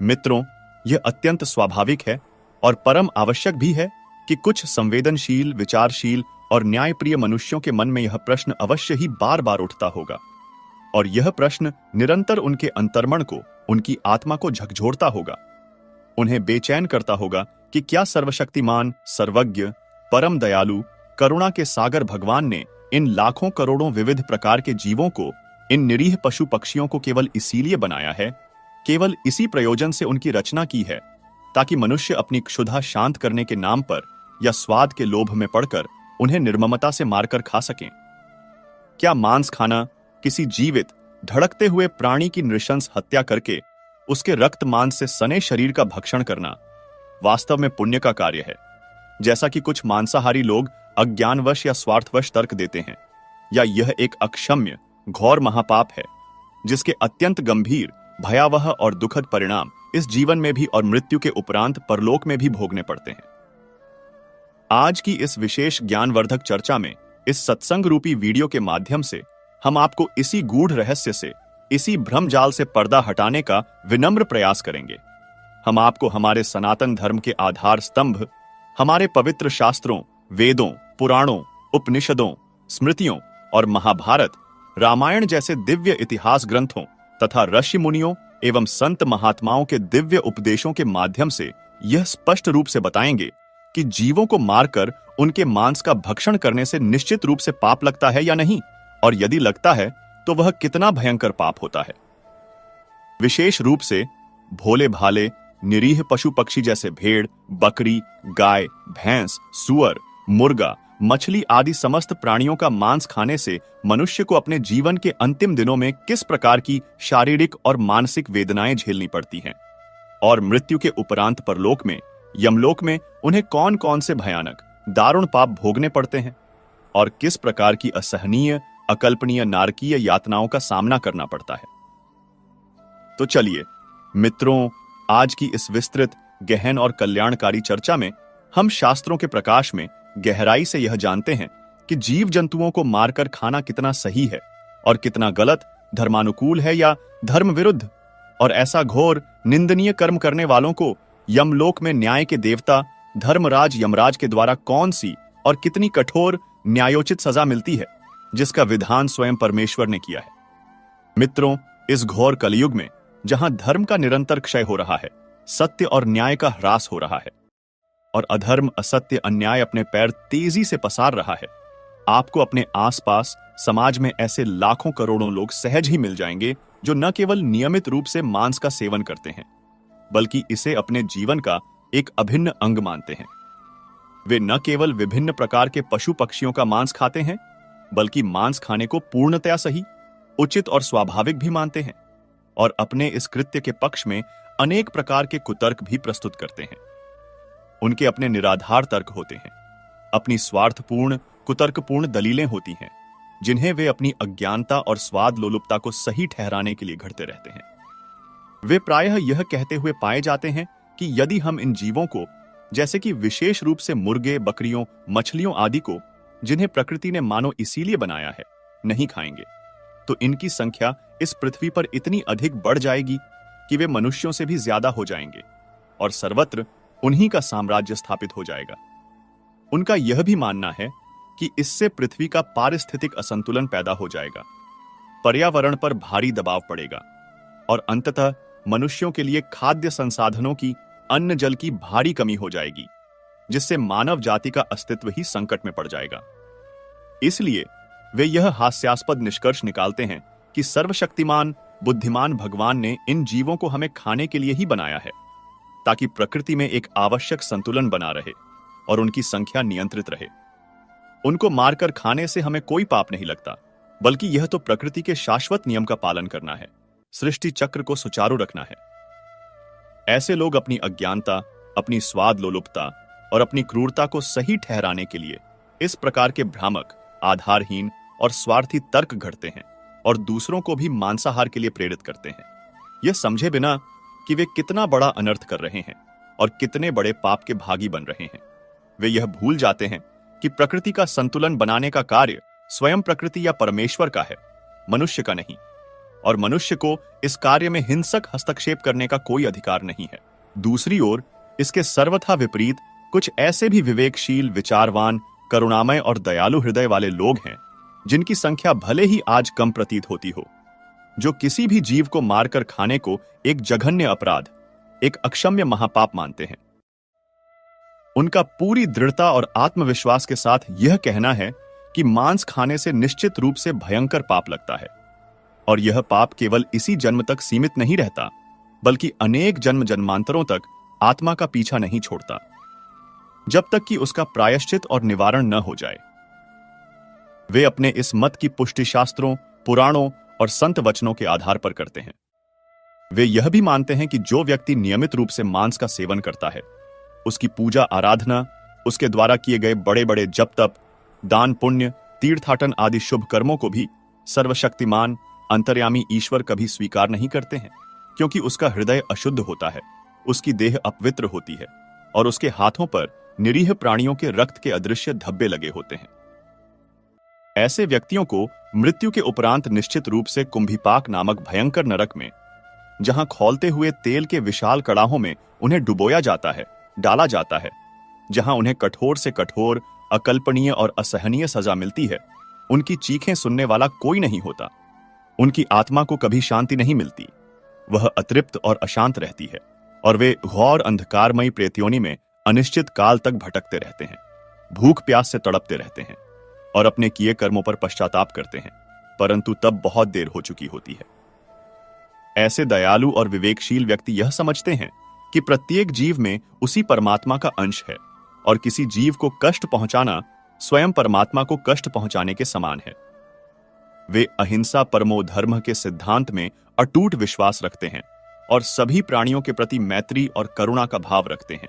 मित्रों, यह अत्यंत स्वाभाविक है और परम आवश्यक भी है कि कुछ संवेदनशील, विचारशील और न्यायप्रिय मनुष्यों के मन में यह प्रश्न अवश्य ही बार बार उठता होगा, और यह प्रश्न निरंतर उनके अंतर्मन को, उनकी आत्मा को झकझोरता होगा। उन्हें बेचैन करता होगा कि क्या सर्वशक्तिमान, सर्वज्ञ, परम दयालु, करुणा के सागर भगवान ने इन लाखों करोड़ों विविध प्रकार के जीवों को, इन निरीह पशु पक्षियों को केवल इसीलिए बनाया है, केवल इसी प्रयोजन से उनकी रचना की है, ताकि मनुष्य अपनी क्षुधा शांत करने के नाम पर या स्वाद के लोभ में पड़कर उन्हें निर्ममता से मारकर खा सकें? क्या मांस खाना, किसी जीवित धड़कते हुए प्राणी की नृशंस हत्या करके उसके रक्त मांस से सने शरीर का भक्षण करना, वास्तव में पुण्य का कार्य है, जैसा कि कुछ मांसाहारी लोग अज्ञानवश या स्वार्थवश तर्क देते हैं? या यह एक अक्षम्य, घोर महापाप है, जिसके अत्यंत गंभीर, भयावह और दुखद परिणाम इस जीवन में भी और मृत्यु के उपरांत परलोक में भी भोगने पड़ते हैं? आज की इस विशेष ज्ञानवर्धक चर्चा में, इस सत्संग रूपी वीडियो के माध्यम से हम आपको इसी गूढ़ रहस्य से, इसी भ्रमजाल से पर्दा हटाने का विनम्र प्रयास करेंगे। हम आपको हमारे सनातन धर्म के आधार स्तंभ, हमारे पवित्र शास्त्रों, वेदों, पुराणों, उपनिषदों, स्मृतियों और महाभारत, रामायण जैसे दिव्य इतिहास ग्रंथों तथा ऋषि मुनियों एवं संत महात्माओं के दिव्य उपदेशों के माध्यम से यह स्पष्ट रूप से बताएंगे कि जीवों को मारकर उनके मांस का भक्षण करने से निश्चित रूप से पाप लगता है या नहीं, और यदि लगता है तो वह कितना भयंकर पाप होता है। विशेष रूप से भोले भाले निरीह पशु पक्षी जैसे भेड़, बकरी, गाय, भैंस, सुअर, मुर्गा, मछली आदि समस्त प्राणियों का मांस खाने से मनुष्य को अपने जीवन के अंतिम दिनों में किस प्रकार की शारीरिक और मानसिक वेदनाएं झेलनी पड़ती हैं, और मृत्यु के उपरांत परलोक में, यमलोक में उन्हें कौन कौन से भयानक, दारुण पाप भोगने पड़ते हैं, और किस प्रकार की असहनीय, अकल्पनीय नारकीय यातनाओं का सामना करना पड़ता है। तो चलिए मित्रों, आज की इस विस्तृत, गहन और कल्याणकारी चर्चा में हम शास्त्रों के प्रकाश में गहराई से यह जानते हैं कि जीव जंतुओं को मारकर खाना कितना सही है और कितना गलत, धर्मानुकूल है या धर्म विरुद्ध, और ऐसा घोर, निंदनीय कर्म करने वालों को यमलोक में न्याय के देवता धर्मराज यमराज के द्वारा कौन सी और कितनी कठोर न्यायोचित सजा मिलती है, जिसका विधान स्वयं परमेश्वर ने किया है। मित्रों, इस घोर कलयुग में जहां धर्म का निरंतर क्षय हो रहा है, सत्य और न्याय का ह्रास हो रहा है और अधर्म, असत्य, अन्याय अपने पैर तेजी से पसार रहा है, आपको अपने आसपास समाज में ऐसे लाखों करोड़ों लोग सहज ही मिल जाएंगे जो न केवल नियमित रूप से मांस का सेवन करते हैं, बल्कि इसे अपने जीवन का एक अभिन्न अंग मानते हैं। वे न केवल विभिन्न प्रकार के पशु पक्षियों का मांस खाते हैं, बल्कि मांस खाने को पूर्णतया सही, उचित और स्वाभाविक भी मानते हैं, और अपने इस कृत्य के पक्ष में अनेक प्रकार के कुतर्क भी प्रस्तुत करते हैं। उनके अपने निराधार तर्क होते हैं, अपनी स्वार्थपूर्ण, कुतर्कपूर्ण दलीलें होती हैं, जिन्हें वे अपनी अज्ञानता और स्वाद लोलुपता को सही ठहराने के लिए घड़ते रहते हैं। वे प्रायः यह कहते हुए पाए जाते हैं कि यदि हम इन जीवों को, जैसे कि विशेष रूप से मुर्गे, बकरियों, मछलियों आदि को, जिन्हें प्रकृति ने मानो इसीलिए बनाया है, नहीं खाएंगे, तो इनकी संख्या इस पृथ्वी पर इतनी अधिक बढ़ जाएगी कि वे मनुष्यों से भी ज्यादा हो जाएंगे और सर्वत्र उन्हीं का साम्राज्य स्थापित हो जाएगा। उनका यह भी मानना है कि इससे पृथ्वी का पारिस्थितिक असंतुलन पैदा हो जाएगा, पर्यावरण पर भारी दबाव पड़ेगा और अंततः मनुष्यों के लिए खाद्य संसाधनों की, अन्न जल की भारी कमी हो जाएगी, जिससे मानव जाति का अस्तित्व ही संकट में पड़ जाएगा। इसलिए वे यह हास्यास्पद निष्कर्ष निकालते हैं कि सर्वशक्तिमान, बुद्धिमान भगवान ने इन जीवों को हमें खाने के लिए ही बनाया है, ताकि प्रकृति में एक आवश्यक संतुलन बना रहे और उनकी संख्या नियंत्रित रहे। उनको मारकर खाने से हमें कोई पाप नहीं लगता, बल्कि यह तो प्रकृति के शाश्वत नियम का पालन करना है, सृष्टि चक्र को सुचारू रखना है। ऐसे लोग अपनी अज्ञानता, अपनी स्वाद लोलुपता और अपनी क्रूरता को सही ठहराने के लिए इस प्रकार के भ्रामक, आधारहीन और स्वार्थी तर्क घड़ते हैं और दूसरों को भी मांसाहार के लिए प्रेरित करते हैं, यह समझे बिना कि वे कितना बड़ा अनर्थ कर रहे हैं और कितने बड़े पाप के भागी बन रहे हैं। वे यह भूल जाते हैं कि प्रकृति का संतुलन बनाने का कार्य स्वयं प्रकृति या परमेश्वर का है, मनुष्य का नहीं, और मनुष्य को इस कार्य में हिंसक हस्तक्षेप करने का कोई अधिकार नहीं है। दूसरी ओर इसके सर्वथा विपरीत कुछ ऐसे भी विवेकशील, विचारवान, करुणामय और दयालु हृदय वाले लोग हैं जिनकी संख्या भले ही आज कम प्रतीत होती हो, जो किसी भी जीव को मारकर खाने को एक जघन्य अपराध, एक अक्षम्य महापाप मानते हैं। उनका पूरी दृढ़ता और आत्मविश्वास के साथ यह कहना है कि मांस खाने से निश्चित रूप से भयंकर पाप लगता है, और यह पाप केवल इसी जन्म तक सीमित नहीं रहता, बल्कि अनेक जन्म जन्मांतरों तक आत्मा का पीछा नहीं छोड़ता, जब तक कि उसका प्रायश्चित और निवारण न हो जाए। वे अपने इस मत की पुष्टि शास्त्रों, पुराणों और संत वचनों के आधार पर करते हैं। वे यह भी मानते हैं कि जो व्यक्ति नियमित रूप से मांस का सेवन करता है, उसकी पूजा आराधना, उसके द्वारा किए गए बड़े बड़े जप तप, दान पुण्य, तीर्थाटन आदि शुभ कर्मों को भी सर्वशक्तिमान अंतर्यामी ईश्वर कभी स्वीकार नहीं करते हैं, क्योंकि उसका हृदय अशुद्ध होता है, उसकी देह अपवित्र होती है और उसके हाथों पर निरीह प्राणियों के रक्त के अदृश्य धब्बे लगे होते हैं। ऐसे व्यक्तियों को मृत्यु के उपरांत निश्चित रूप से कुंभीपाक नामक भयंकर नरक में, जहां खौलते हुए तेल के विशाल कड़ाहों में उन्हें डुबोया जाता है, डाला जाता है, जहां उन्हें कठोर से कठोर, अकल्पनीय और असहनीय सजा मिलती है, उनकी चीखें सुनने वाला कोई नहीं होता। उनकी आत्मा को कभी शांति नहीं मिलती, वह अतृप्त और अशांत रहती है, और वे घोर अंधकारमयी प्रेतयोनि में अनिश्चित काल तक भटकते रहते हैं, भूख प्यास से तड़पते रहते हैं और अपने किए कर्मों पर पश्चाताप करते हैं, परंतु तब बहुत देर हो चुकी होती है। ऐसे दयालु और विवेकशील व्यक्ति यह समझते हैं कि प्रत्येक जीव में उसी परमात्मा का अंश है और किसी जीव को कष्ट पहुंचाना स्वयं परमात्मा को कष्ट पहुंचाने के समान है। वे अहिंसा परमो धर्म के सिद्धांत में अटूट विश्वास रखते हैं और सभी प्राणियों के प्रति मैत्री और करुणा का भाव रखते हैं।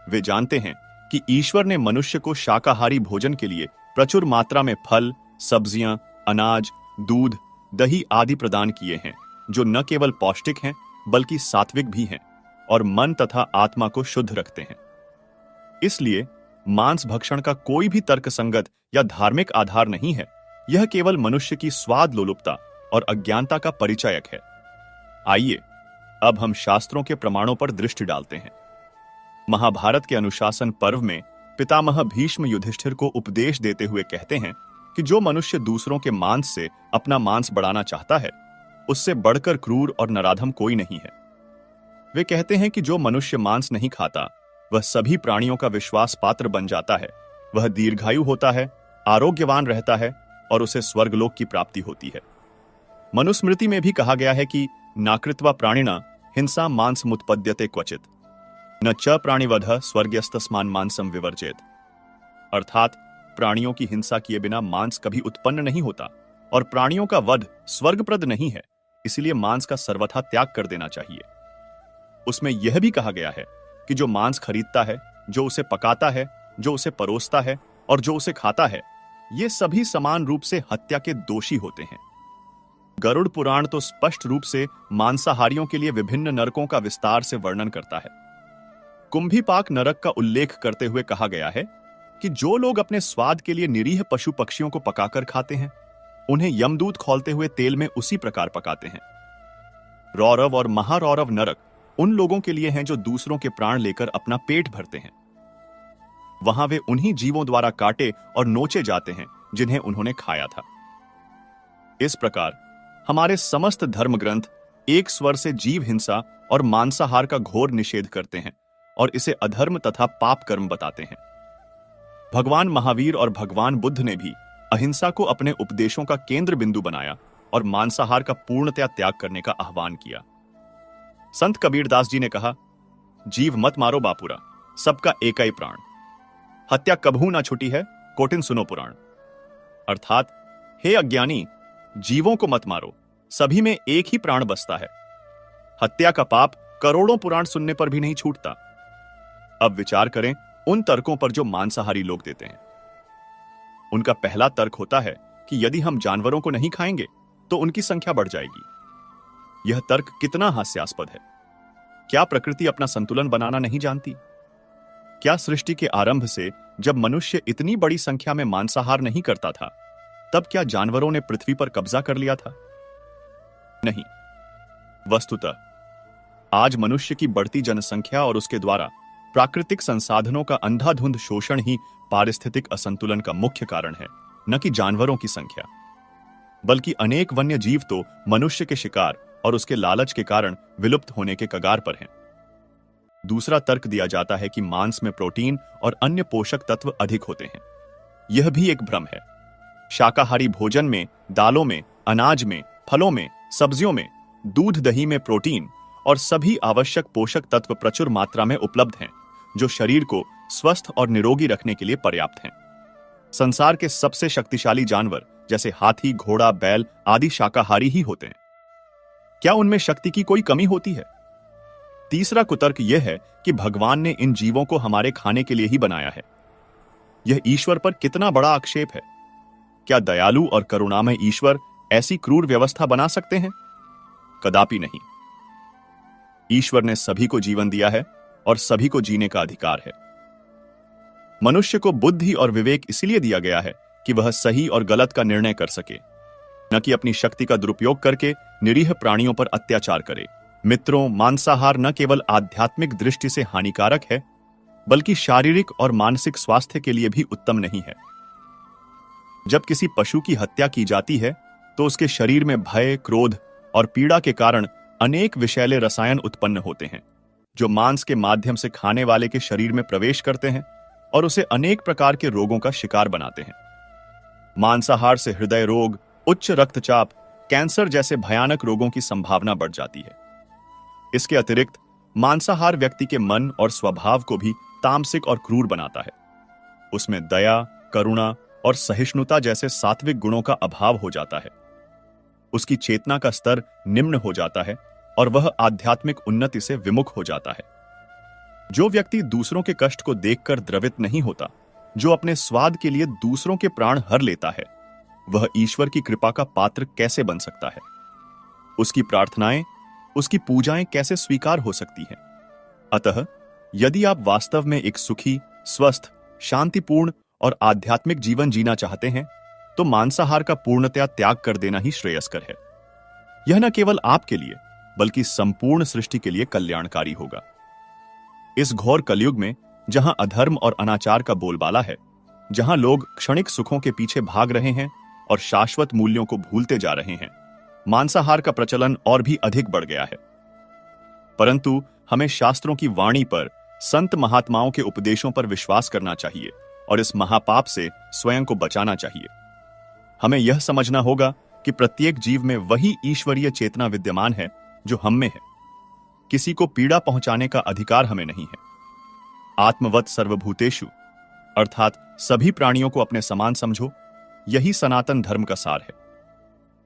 वे जानते हैं कि ईश्वर ने मनुष्य को शाकाहारी भोजन के लिए प्रचुर मात्रा में फल, सब्जियां, अनाज, दूध, दही आदि प्रदान किए हैं, जो न केवल पौष्टिक हैं बल्कि सात्विक भी हैं और मन तथा आत्मा को शुद्ध रखते हैं। इसलिए मांस भक्षण का कोई भी तर्कसंगत या धार्मिक आधार नहीं है, यह केवल मनुष्य की स्वाद लोलुपता और अज्ञानता का परिचायक है। आइए अब हम शास्त्रों के प्रमाणों पर दृष्टि डालते हैं। महाभारत के अनुशासन पर्व में पितामह भीष्म युधिष्ठिर को उपदेश देते हुए कहते हैं कि जो मनुष्य दूसरों के मांस से अपना मांस बढ़ाना चाहता है, उससे बढ़कर क्रूर और नराधम कोई नहीं है। वे कहते हैं कि जो मनुष्य मांस नहीं खाता, वह सभी प्राणियों का विश्वास पात्र बन जाता है, वह दीर्घायु होता है, आरोग्यवान रहता है और उसे स्वर्गलोक की प्राप्ति होती है। मनुस्मृति में भी कहा गया है कि नाकृत्वा प्राणिना हिंसा मांस मुत्पद्यते क्वचित न च प्राणिवधः स्वर्गयस्तस्मान मांसम विवर्जेत, अर्थात प्राणियों की हिंसा किए बिना मांस कभी उत्पन्न नहीं होता और प्राणियों का वध स्वर्गप्रद नहीं है, इसलिए मांस का सर्वथा त्याग कर देना चाहिए। उसमें यह भी कहा गया है कि जो मांस खरीदता है, जो उसे पकाता है, जो उसे परोसता है और जो उसे खाता है, ये सभी समान रूप से हत्या के दोषी होते हैं। गरुड़ पुराण तो स्पष्ट रूप से मांसाहारियों के लिए विभिन्न नरकों का विस्तार से वर्णन करता है। कुंभीपाक नरक का उल्लेख करते हुए कहा गया है कि जो लोग अपने स्वाद के लिए निरीह पशु पक्षियों को पकाकर खाते हैं, उन्हें यमदूत खौलते हुए तेल में उसी प्रकार पकाते हैं। रौरव और महारौरव नरक उन लोगों के लिए हैं जो दूसरों के प्राण लेकर अपना पेट भरते हैं। वहां वे उन्हीं जीवों द्वारा काटे और नोचे जाते हैं जिन्हें उन्होंने खाया था। इस प्रकार हमारे समस्त धर्म ग्रंथ एक स्वर से जीव हिंसा और मांसाहार का घोर निषेध करते हैं और इसे अधर्म तथा पाप कर्म बताते हैं। भगवान महावीर और भगवान बुद्ध ने भी अहिंसा को अपने उपदेशों का केंद्र बिंदु बनाया और मांसाहार का पूर्णतया त्याग करने का आह्वान किया। संत कबीरदास जी ने कहा, जीव मत मारो बापुरा, सबका एक ही प्राण, हत्या कभू ना छुटी है, कोटिन सुनो पुराण। अर्थात हे अज्ञानी, जीवों को मत मारो, सभी में एक ही प्राण बसता है। हत्या का पाप करोड़ों पुराण सुनने पर भी नहीं छूटता। अब विचार करें उन तर्कों पर जो मांसाहारी लोग देते हैं। उनका पहला तर्क होता है कि यदि हम जानवरों को नहीं खाएंगे तो उनकी संख्या बढ़ जाएगी। यह तर्क कितना हास्यास्पद है। क्या प्रकृति अपना संतुलन बनाना नहीं जानती? क्या सृष्टि के आरंभ से जब मनुष्य इतनी बड़ी संख्या में मांसाहार नहीं करता था, तब क्या जानवरों ने पृथ्वी पर कब्जा कर लिया था? नहीं। वस्तुतः आज मनुष्य की बढ़ती जनसंख्या और उसके द्वारा प्राकृतिक संसाधनों का अंधाधुंध शोषण ही पारिस्थितिक असंतुलन का मुख्य कारण है, न कि जानवरों की संख्या। बल्कि अनेक वन्य जीव तो मनुष्य के शिकार और उसके लालच के कारण विलुप्त होने के कगार पर हैं। दूसरा तर्क दिया जाता है कि मांस में प्रोटीन और अन्य पोषक तत्व अधिक होते हैं। यह भी एक भ्रम है। शाकाहारी भोजन में, दालों में, अनाज में, फलों में, सब्जियों में, दूध दही में प्रोटीन और सभी आवश्यक पोषक तत्व प्रचुर मात्रा में उपलब्ध हैं, जो शरीर को स्वस्थ और निरोगी रखने के लिए पर्याप्त हैं। संसार के सबसे शक्तिशाली जानवर जैसे हाथी, घोड़ा, बैल आदि शाकाहारी ही होते हैं। क्या उनमें शक्ति की कोई कमी होती है? तीसरा कुतर्क यह है कि भगवान ने इन जीवों को हमारे खाने के लिए ही बनाया है। यह ईश्वर पर कितना बड़ा आक्षेप है। क्या दयालु और करुणामय ईश्वर ऐसी क्रूर व्यवस्था बना सकते हैं? कदापि नहीं। ईश्वर ने सभी को जीवन दिया है और सभी को जीने का अधिकार है। मनुष्य को बुद्धि और विवेक इसलिए दिया गया है कि वह सही और गलत का निर्णय कर सके, न कि अपनी शक्ति का दुरुपयोग करके निरीह प्राणियों पर अत्याचार करे। मित्रों, मांसाहार न केवल आध्यात्मिक दृष्टि से हानिकारक है, बल्कि शारीरिक और मानसिक स्वास्थ्य के लिए भी उत्तम नहीं है। जब किसी पशु की हत्या की जाती है तो उसके शरीर में भय, क्रोध और पीड़ा के कारण अनेक विषैले रसायन उत्पन्न होते हैं, जो मांस के माध्यम से खाने वाले के शरीर में प्रवेश करते हैं और उसे अनेक प्रकार के रोगों का शिकार बनाते हैं। मांसाहार से हृदय रोग, उच्च रक्तचाप, कैंसर जैसे भयानक रोगों की संभावना बढ़ जाती है। इसके अतिरिक्त मांसाहार व्यक्ति के मन और स्वभाव को भी तामसिक और क्रूर बनाता है। उसमें दया, करुणा और सहिष्णुता जैसे सात्विक गुणों का अभाव हो जाता है। उसकी चेतना का स्तर निम्न हो जाता है और वह आध्यात्मिक उन्नति से विमुख हो जाता है। जो व्यक्ति दूसरों के कष्ट को देखकर द्रवित नहीं होता, जो अपने स्वाद के लिए दूसरों के प्राण हर लेता है, वह ईश्वर की कृपा का पात्र कैसे बन सकता है? उसकी प्रार्थनाएं, उसकी पूजाएं कैसे स्वीकार हो सकती हैं? अतः यदि आप वास्तव में एक सुखी, स्वस्थ, शांतिपूर्ण और आध्यात्मिक जीवन जीना चाहते हैं, तो मांसाहार का पूर्णतया त्याग कर देना ही श्रेयस्कर है। यह न केवल आपके लिए, बल्कि संपूर्ण सृष्टि के लिए कल्याणकारी होगा। इस घोर कलयुग में, जहां अधर्म और अनाचार का बोलबाला है, जहां लोग क्षणिक सुखों के पीछे भाग रहे हैं और शाश्वत मूल्यों को भूलते जा रहे हैं, मांसाहार का प्रचलन और भी अधिक बढ़ गया है। परंतु हमें शास्त्रों की वाणी पर, संत महात्माओं के उपदेशों पर विश्वास करना चाहिए और इस महापाप से स्वयं को बचाना चाहिए। हमें यह समझना होगा कि प्रत्येक जीव में वही ईश्वरीय चेतना विद्यमान है जो हम में है। किसी को पीड़ा पहुंचाने का अधिकार हमें नहीं है। आत्मवत् सर्वभूतेषु, अर्थात सभी प्राणियों को अपने समान समझो, यही सनातन धर्म का सार है।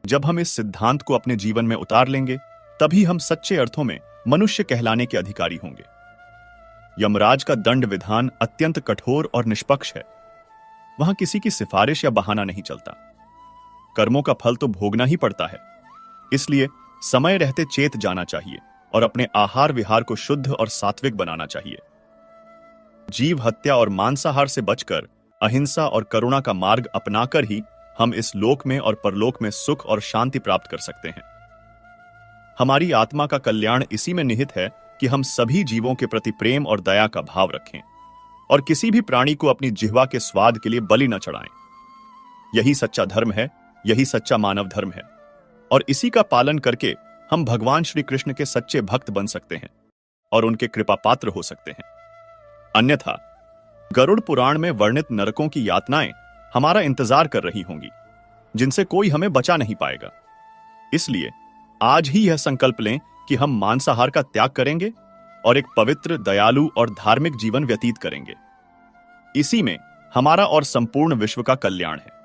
जब हम इस सिद्धांत को अपने जीवन में उतार लेंगे, तभी हम सच्चे अर्थों में मनुष्य कहलाने के अधिकारी होंगे। यमराज का दंड विधान अत्यंत कठोर और निष्पक्ष है। वहां किसी की सिफारिश या बहाना नहीं चलता। कर्मों का फल तो भोगना ही पड़ता है। इसलिए समय रहते चेत जाना चाहिए और अपने आहार विहार को शुद्ध और सात्विक बनाना चाहिए। जीव हत्या और मांसाहार से बचकर अहिंसा और करुणा का मार्ग अपनाकर ही हम इस लोक में और परलोक में सुख और शांति प्राप्त कर सकते हैं। हमारी आत्मा का कल्याण इसी में निहित है कि हम सभी जीवों के प्रति प्रेम और दया का भाव रखें और किसी भी प्राणी को अपनी जिह्वा के स्वाद के लिए बलि न चढ़ाएं। यही सच्चा धर्म है, यही सच्चा मानव धर्म है, और इसी का पालन करके हम भगवान श्री कृष्ण के सच्चे भक्त बन सकते हैं और उनके कृपा पात्र हो सकते हैं। अन्यथा गरुड़ पुराण में वर्णित नरकों की यातनाएं हमारा इंतजार कर रही होंगी, जिनसे कोई हमें बचा नहीं पाएगा। इसलिए आज ही यह संकल्प लें कि हम मांसाहार का त्याग करेंगे और एक पवित्र, दयालु और धार्मिक जीवन व्यतीत करेंगे। इसी में हमारा और संपूर्ण विश्व का कल्याण है।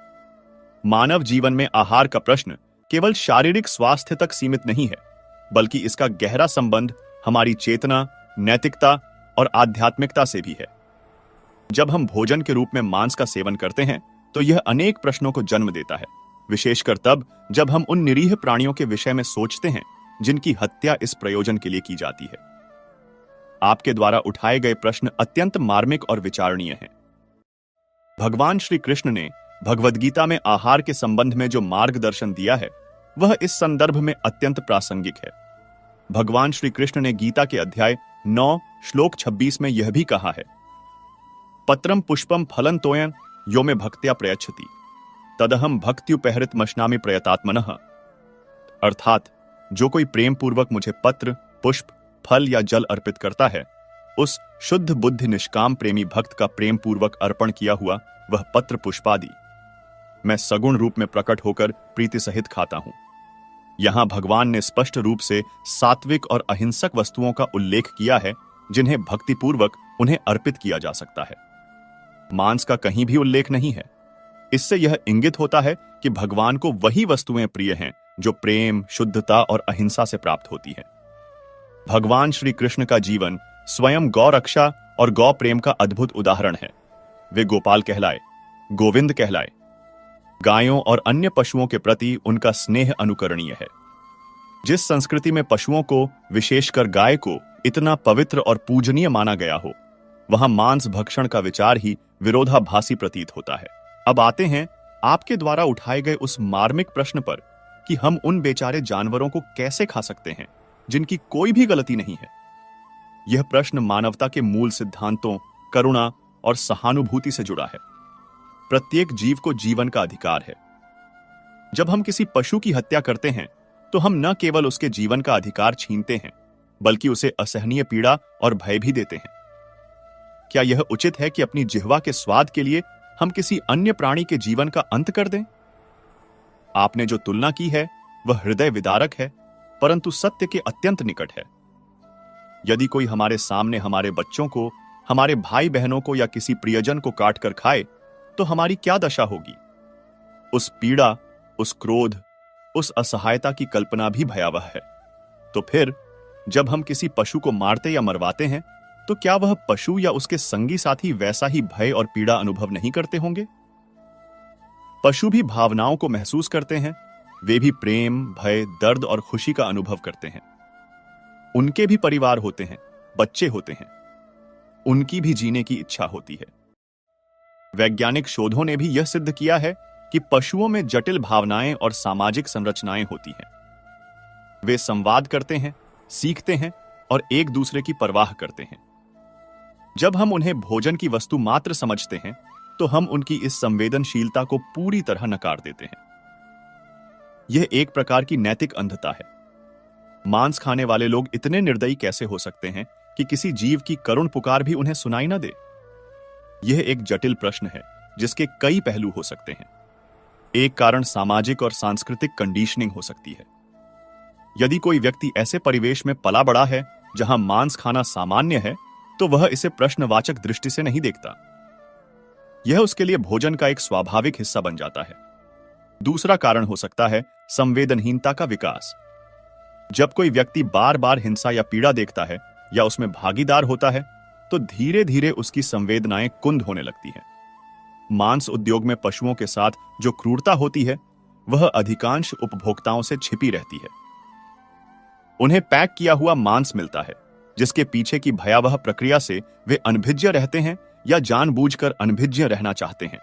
मानव जीवन में आहार का प्रश्न केवल शारीरिक स्वास्थ्य तक सीमित नहीं है, बल्कि इसका गहरा संबंध हमारी चेतना, नैतिकता और आध्यात्मिकता से भी है। जब हम भोजन के रूप में मांस का सेवन करते हैं, तो यह अनेक प्रश्नों को जन्म देता है, विशेषकर तब जब हम उन निरीह प्राणियों के विषय में सोचते हैं जिनकी हत्या इस प्रयोजन के लिए की जाती है। आपके द्वारा उठाए गए प्रश्न अत्यंत मार्मिक और विचारणीय हैं। भगवान श्री कृष्ण ने भगवद गीता में आहार के संबंध में जो मार्गदर्शन दिया है वह इस संदर्भ में अत्यंत प्रासंगिक है। भगवान श्री कृष्ण ने गीता के अध्याय 9 श्लोक 26 में यह भी कहा है, पत्रम पुष्पम फलं तोयन यो में भक्त्या प्रयच्छति तदहम भक्त्युपहृत मशनामि प्रयतात्मनः। अर्थात जो कोई प्रेम पूर्वक मुझे पत्र, पुष्प, फल या जल अर्पित करता है, उस शुद्ध बुद्धि निष्काम प्रेमी भक्त का प्रेम पूर्वक अर्पण किया हुआ वह पत्र पुष्पादि मैं सगुण रूप में प्रकट होकर प्रीति सहित खाता हूं। यहां भगवान ने स्पष्ट रूप से सात्विक और अहिंसक वस्तुओं का उल्लेख किया है जिन्हें भक्तिपूर्वक उन्हें अर्पित किया जा सकता है। मांस का कहीं भी उल्लेख नहीं है। इससे यह इंगित होता है कि भगवान को वही वस्तुएं प्रिय हैं जो प्रेम, शुद्धता और अहिंसा से प्राप्त होती है। भगवान श्री कृष्ण का जीवन स्वयं गौ रक्षा और गौ प्रेम का अद्भुत उदाहरण है। वे गोपाल कहलाए, गोविंद कहलाए। गायों और अन्य पशुओं के प्रति उनका स्नेह अनुकरणीय है। जिस संस्कृति में पशुओं को, विशेषकर गाय को, इतना पवित्र और पूजनीय माना गया हो, वहां मांस भक्षण का विचार ही विरोधाभासी प्रतीत होता है। अब आते हैं आपके द्वारा उठाए गए उस मार्मिक प्रश्न पर कि हम उन बेचारे जानवरों को कैसे खा सकते हैं जिनकी कोई भी गलती नहीं है। यह प्रश्न मानवता के मूल सिद्धांतों, करुणा और सहानुभूति से जुड़ा है। प्रत्येक जीव को जीवन का अधिकार है। जब हम किसी पशु की हत्या करते हैं तो हम न केवल उसके जीवन का अधिकार छीनते हैं, बल्कि उसे असहनीय पीड़ा और भय भी देते हैं। क्या यह उचित है कि अपनी जिह्वा के स्वाद के लिए हम किसी अन्य प्राणी के जीवन का अंत कर दें? आपने जो तुलना की है वह हृदय विदारक है, परंतु सत्य के अत्यंत निकट है। यदि कोई हमारे सामने हमारे बच्चों को, हमारे भाई बहनों को या किसी प्रियजन को काट कर खाए तो हमारी क्या दशा होगी? उस पीड़ा, उस क्रोध, उस असहायता की कल्पना भी भयावह है। तो फिर जब हम किसी पशु को मारते या मरवाते हैं तो क्या वह पशु या उसके संगी साथी वैसा ही भय और पीड़ा अनुभव नहीं करते होंगे? पशु भी भावनाओं को महसूस करते हैं। वे भी प्रेम, भय, दर्द और खुशी का अनुभव करते हैं। उनके भी परिवार होते हैं, बच्चे होते हैं। उनकी भी जीने की इच्छा होती है। वैज्ञानिक शोधों ने भी यह सिद्ध किया है कि पशुओं में जटिल भावनाएं और सामाजिक संरचनाएं होती हैं। वे संवाद करते हैं, सीखते हैं और एक दूसरे की परवाह करते हैं। जब हम उन्हें भोजन की वस्तु मात्र समझते हैं तो हम उनकी इस संवेदनशीलता को पूरी तरह नकार देते हैं। यह एक प्रकार की नैतिक अंधता है। मांस खाने वाले लोग इतने निर्दयी कैसे हो सकते हैं कि किसी जीव की करुण पुकार भी उन्हें सुनाई न दे? यह एक जटिल प्रश्न है जिसके कई पहलू हो सकते हैं। एक कारण सामाजिक और सांस्कृतिक कंडीशनिंग हो सकती है। यदि कोई व्यक्ति ऐसे परिवेश में पला बड़ा है जहां मांस खाना सामान्य है तो वह इसे प्रश्नवाचक दृष्टि से नहीं देखता। यह उसके लिए भोजन का एक स्वाभाविक हिस्सा बन जाता है। दूसरा कारण हो सकता है संवेदनहीनता का विकास। जब कोई व्यक्ति बार बार हिंसा या पीड़ा देखता है या उसमें भागीदार होता है तो धीरे धीरे उसकी संवेदनाएं कुंद होने लगती हैं। मांस उद्योग में पशुओं के साथ जो क्रूरता होती है वह अधिकांश उपभोक्ताओं से छिपी रहती है। उन्हें पैक किया हुआ मांस मिलता है जिसके पीछे की भयावह प्रक्रिया से वे अनभिज्ञ रहते हैं या जानबूझकर अनभिज्ञ रहना चाहते हैं।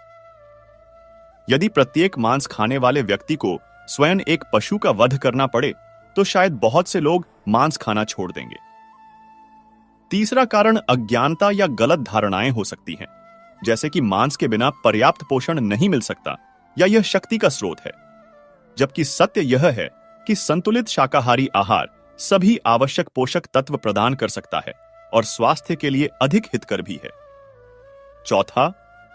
यदि प्रत्येक मांस खाने वाले व्यक्ति को स्वयं एक पशु का वध करना पड़े तो शायद बहुत से लोग मांस खाना छोड़ देंगे। तीसरा कारण अज्ञानता या गलत धारणाएं हो सकती हैं, जैसे कि मांस के बिना पर्याप्त पोषण नहीं मिल सकता या यह शक्ति का स्रोत है, जबकि सत्य यह है कि संतुलित शाकाहारी आहार सभी आवश्यक पोषक तत्व प्रदान कर सकता है और स्वास्थ्य के लिए अधिक हितकर भी है। चौथा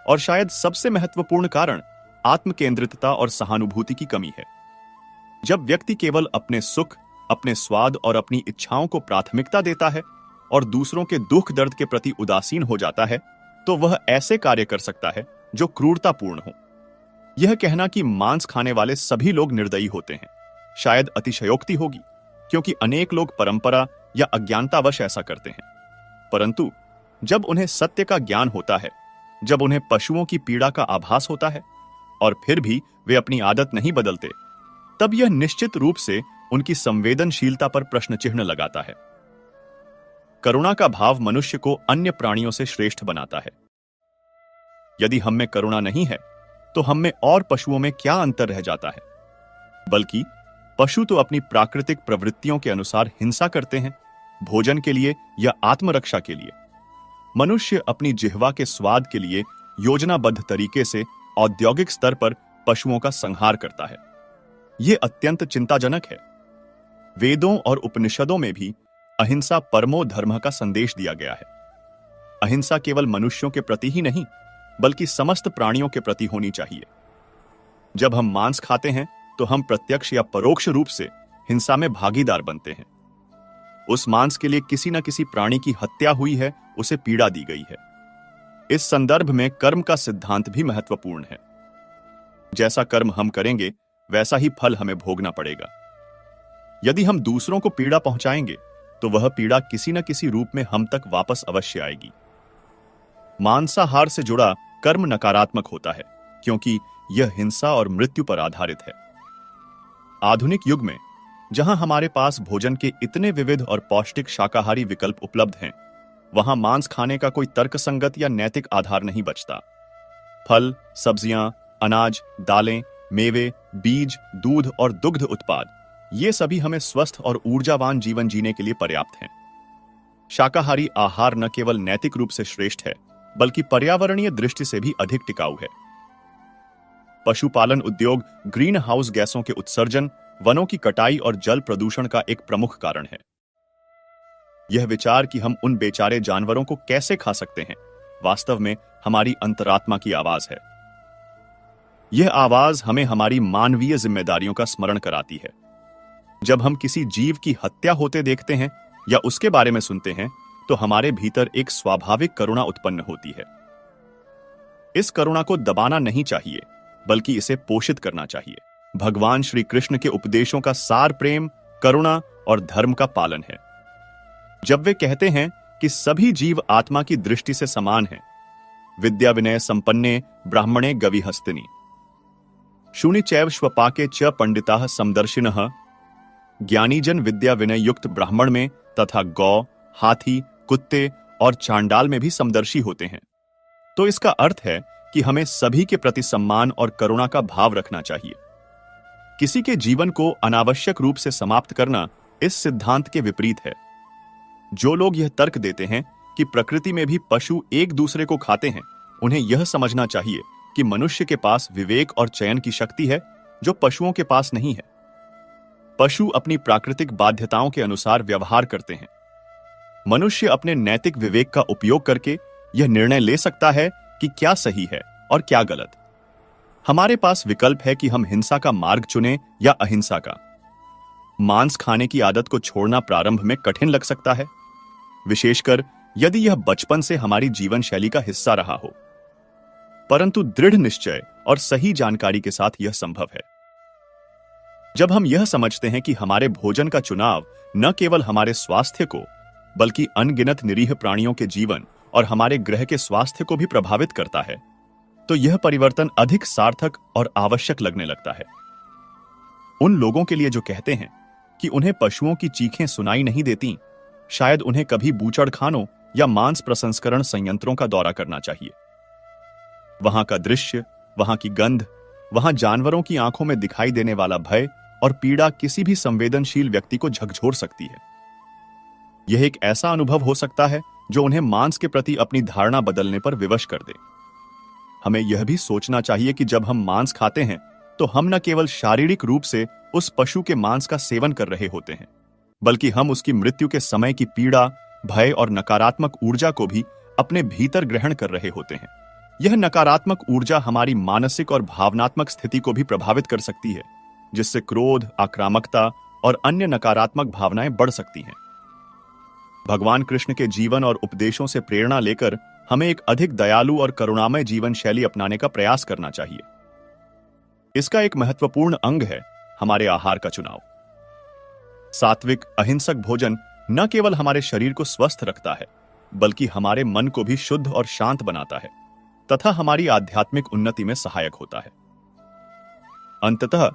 और शायद सबसे महत्वपूर्ण कारण आत्मकेंद्रितता और सहानुभूति की कमी है। जब व्यक्ति केवल अपने सुख, अपने स्वाद और अपनी इच्छाओं को प्राथमिकता देता है और दूसरों के दुख दर्द के प्रति उदासीन हो जाता है तो वह ऐसे कार्य कर सकता है जो क्रूरतापूर्ण हो। यह कहना कि मांस खाने वाले सभी लोग निर्दयी होते हैं शायद अतिशयोक्ति होगी, क्योंकि अनेक लोग परंपरा या अज्ञानतावश ऐसा करते हैं। परंतु जब उन्हें सत्य का ज्ञान होता है, जब उन्हें पशुओं की पीड़ा का आभास होता है, और फिर भी वे अपनी आदत नहीं बदलते, तब यह निश्चित रूप से उनकी संवेदनशीलता पर प्रश्न चिन्ह लगाता है। करुणा का भाव मनुष्य को अन्य प्राणियों से श्रेष्ठ बनाता है। यदि हम में करुणा नहीं है तो हम में और पशुओं में क्या अंतर रह जाता है? बल्कि पशु तो अपनी प्राकृतिक प्रवृत्तियों के अनुसार हिंसा करते हैं, भोजन के लिए या आत्मरक्षा के लिए। मनुष्य अपनी जिह्वा के स्वाद के लिए योजनाबद्ध तरीके से औद्योगिक स्तर पर पशुओं का संहार करता है। यह अत्यंत चिंताजनक है। वेदों और उपनिषदों में भी अहिंसा परमो धर्म का संदेश दिया गया है। अहिंसा केवल मनुष्यों के प्रति ही नहीं, बल्कि समस्त प्राणियों के प्रति होनी चाहिए। जब हम मांस खाते हैं तो हम प्रत्यक्ष या परोक्ष रूप से हिंसा में भागीदार बनते हैं। उस मांस के लिए किसी न किसी प्राणी की हत्या हुई है, उसे पीड़ा दी गई है। इस संदर्भ में कर्म का सिद्धांत भी महत्वपूर्ण है। जैसा कर्म हम करेंगे वैसा ही फल हमें भोगना पड़ेगा। यदि हम दूसरों को पीड़ा पहुंचाएंगे तो वह पीड़ा किसी न किसी रूप में हम तक वापस अवश्य आएगी। मांसाहार से जुड़ा कर्म नकारात्मक होता है, क्योंकि यह हिंसा और मृत्यु पर आधारित है। आधुनिक युग में जहां हमारे पास भोजन के इतने विविध और पौष्टिक शाकाहारी विकल्प उपलब्ध हैं, वहां मांस खाने का कोई तर्कसंगत या नैतिक आधार नहीं बचता। फल, सब्जियां, अनाज, दालें, मेवे, बीज, दूध और दुग्ध उत्पाद, ये सभी हमें स्वस्थ और ऊर्जावान जीवन जीने के लिए पर्याप्त हैं। शाकाहारी आहार न केवल नैतिक रूप से श्रेष्ठ है, बल्कि पर्यावरणीय दृष्टि से भी अधिक टिकाऊ है। पशुपालन उद्योग ग्रीन हाउस गैसों के उत्सर्जन, वनों की कटाई और जल प्रदूषण का एक प्रमुख कारण है। यह विचार कि हम उन बेचारे जानवरों को कैसे खा सकते हैं, वास्तव में हमारी अंतरात्मा की आवाज है। यह आवाज हमें हमारी मानवीय जिम्मेदारियों का स्मरण कराती है। जब हम किसी जीव की हत्या होते देखते हैं या उसके बारे में सुनते हैं, तो हमारे भीतर एक स्वाभाविक करुणा उत्पन्न होती है। इस करुणा को दबाना नहीं चाहिए, बल्कि इसे पोषित करना चाहिए। भगवान श्री कृष्ण के उपदेशों का सार प्रेम, करुणा और धर्म का पालन है। जब वे कहते हैं कि सभी जीव आत्मा की दृष्टि से समान हैं, विद्या विनय संपन्ने ब्राह्मणे गविहस्तिनि, शूनि चैव स्वपाके च पंडिताः समदर्शिनः, ज्ञानीजन विद्या विनय युक्त ब्राह्मण में तथा गौ, हाथी, कुत्ते और चांडाल में भी समदर्शी होते हैं। तो इसका अर्थ है कि हमें सभी के प्रति सम्मान और करुणा का भाव रखना चाहिए। किसी के जीवन को अनावश्यक रूप से समाप्त करना इस सिद्धांत के विपरीत है। जो लोग यह तर्क देते हैं कि प्रकृति में भी पशु एक दूसरे को खाते हैं, उन्हें यह समझना चाहिए कि मनुष्य के पास विवेक और चयन की शक्ति है, जो पशुओं के पास नहीं है। पशु अपनी प्राकृतिक बाध्यताओं के अनुसार व्यवहार करते हैं। मनुष्य अपने नैतिक विवेक का उपयोग करके यह निर्णय ले सकता है कि क्या सही है और क्या गलत। हमारे पास विकल्प है कि हम हिंसा का मार्ग चुनें या अहिंसा का। मांस खाने की आदत को छोड़ना प्रारंभ में कठिन लग सकता है, विशेषकर यदि यह बचपन से हमारी जीवन शैली का हिस्सा रहा हो। परंतु दृढ़ निश्चय और सही जानकारी के साथ यह संभव है। जब हम यह समझते हैं कि हमारे भोजन का चुनाव न केवल हमारे स्वास्थ्य को, बल्कि अनगिनत निरीह प्राणियों के जीवन और हमारे ग्रह के स्वास्थ्य को भी प्रभावित करता है, तो यह परिवर्तन अधिक सार्थक और आवश्यक लगने लगता है। उन लोगों के लिए जो कहते हैं कि उन्हें पशुओं की चीखें सुनाई नहीं देती, शायद उन्हें कभी बूचड़खानों या मांस प्रसंस्करण संयंत्रों का दौरा करना चाहिए। वहां का दृश्य, वहां की गंध, वहां जानवरों की आंखों में दिखाई देने वाला भय और पीड़ा किसी भी संवेदनशील व्यक्ति को झकझोर सकती है। यह एक ऐसा अनुभव हो सकता है जो उन्हें मांस के प्रति अपनी धारणा बदलने पर विवश कर दे। हमें यह भी सोचना चाहिए कि जब हम मांस खाते हैं तो हम न केवल शारीरिक रूप से उस पशु के मांस का सेवन कर रहे होते हैं, बल्कि हम उसकी मृत्यु के समय की पीड़ा, भय और नकारात्मक ऊर्जा को भी अपने भीतर ग्रहण कर रहे होते हैं। यह नकारात्मक ऊर्जा हमारी मानसिक और भावनात्मक स्थिति को भी प्रभावित कर सकती है, जिससे क्रोध, आक्रामकता और अन्य नकारात्मक भावनाएं बढ़ सकती हैं। भगवान कृष्ण के जीवन और उपदेशों से प्रेरणा लेकर हमें एक अधिक दयालु और करुणामय जीवन शैली अपनाने का प्रयास करना चाहिए। इसका एक महत्वपूर्ण अंग है हमारे आहार का चुनाव। सात्विक अहिंसक भोजन न केवल हमारे शरीर को स्वस्थ रखता है, बल्कि हमारे मन को भी शुद्ध और शांत बनाता है तथा हमारी आध्यात्मिक उन्नति में सहायक होता है। अंततः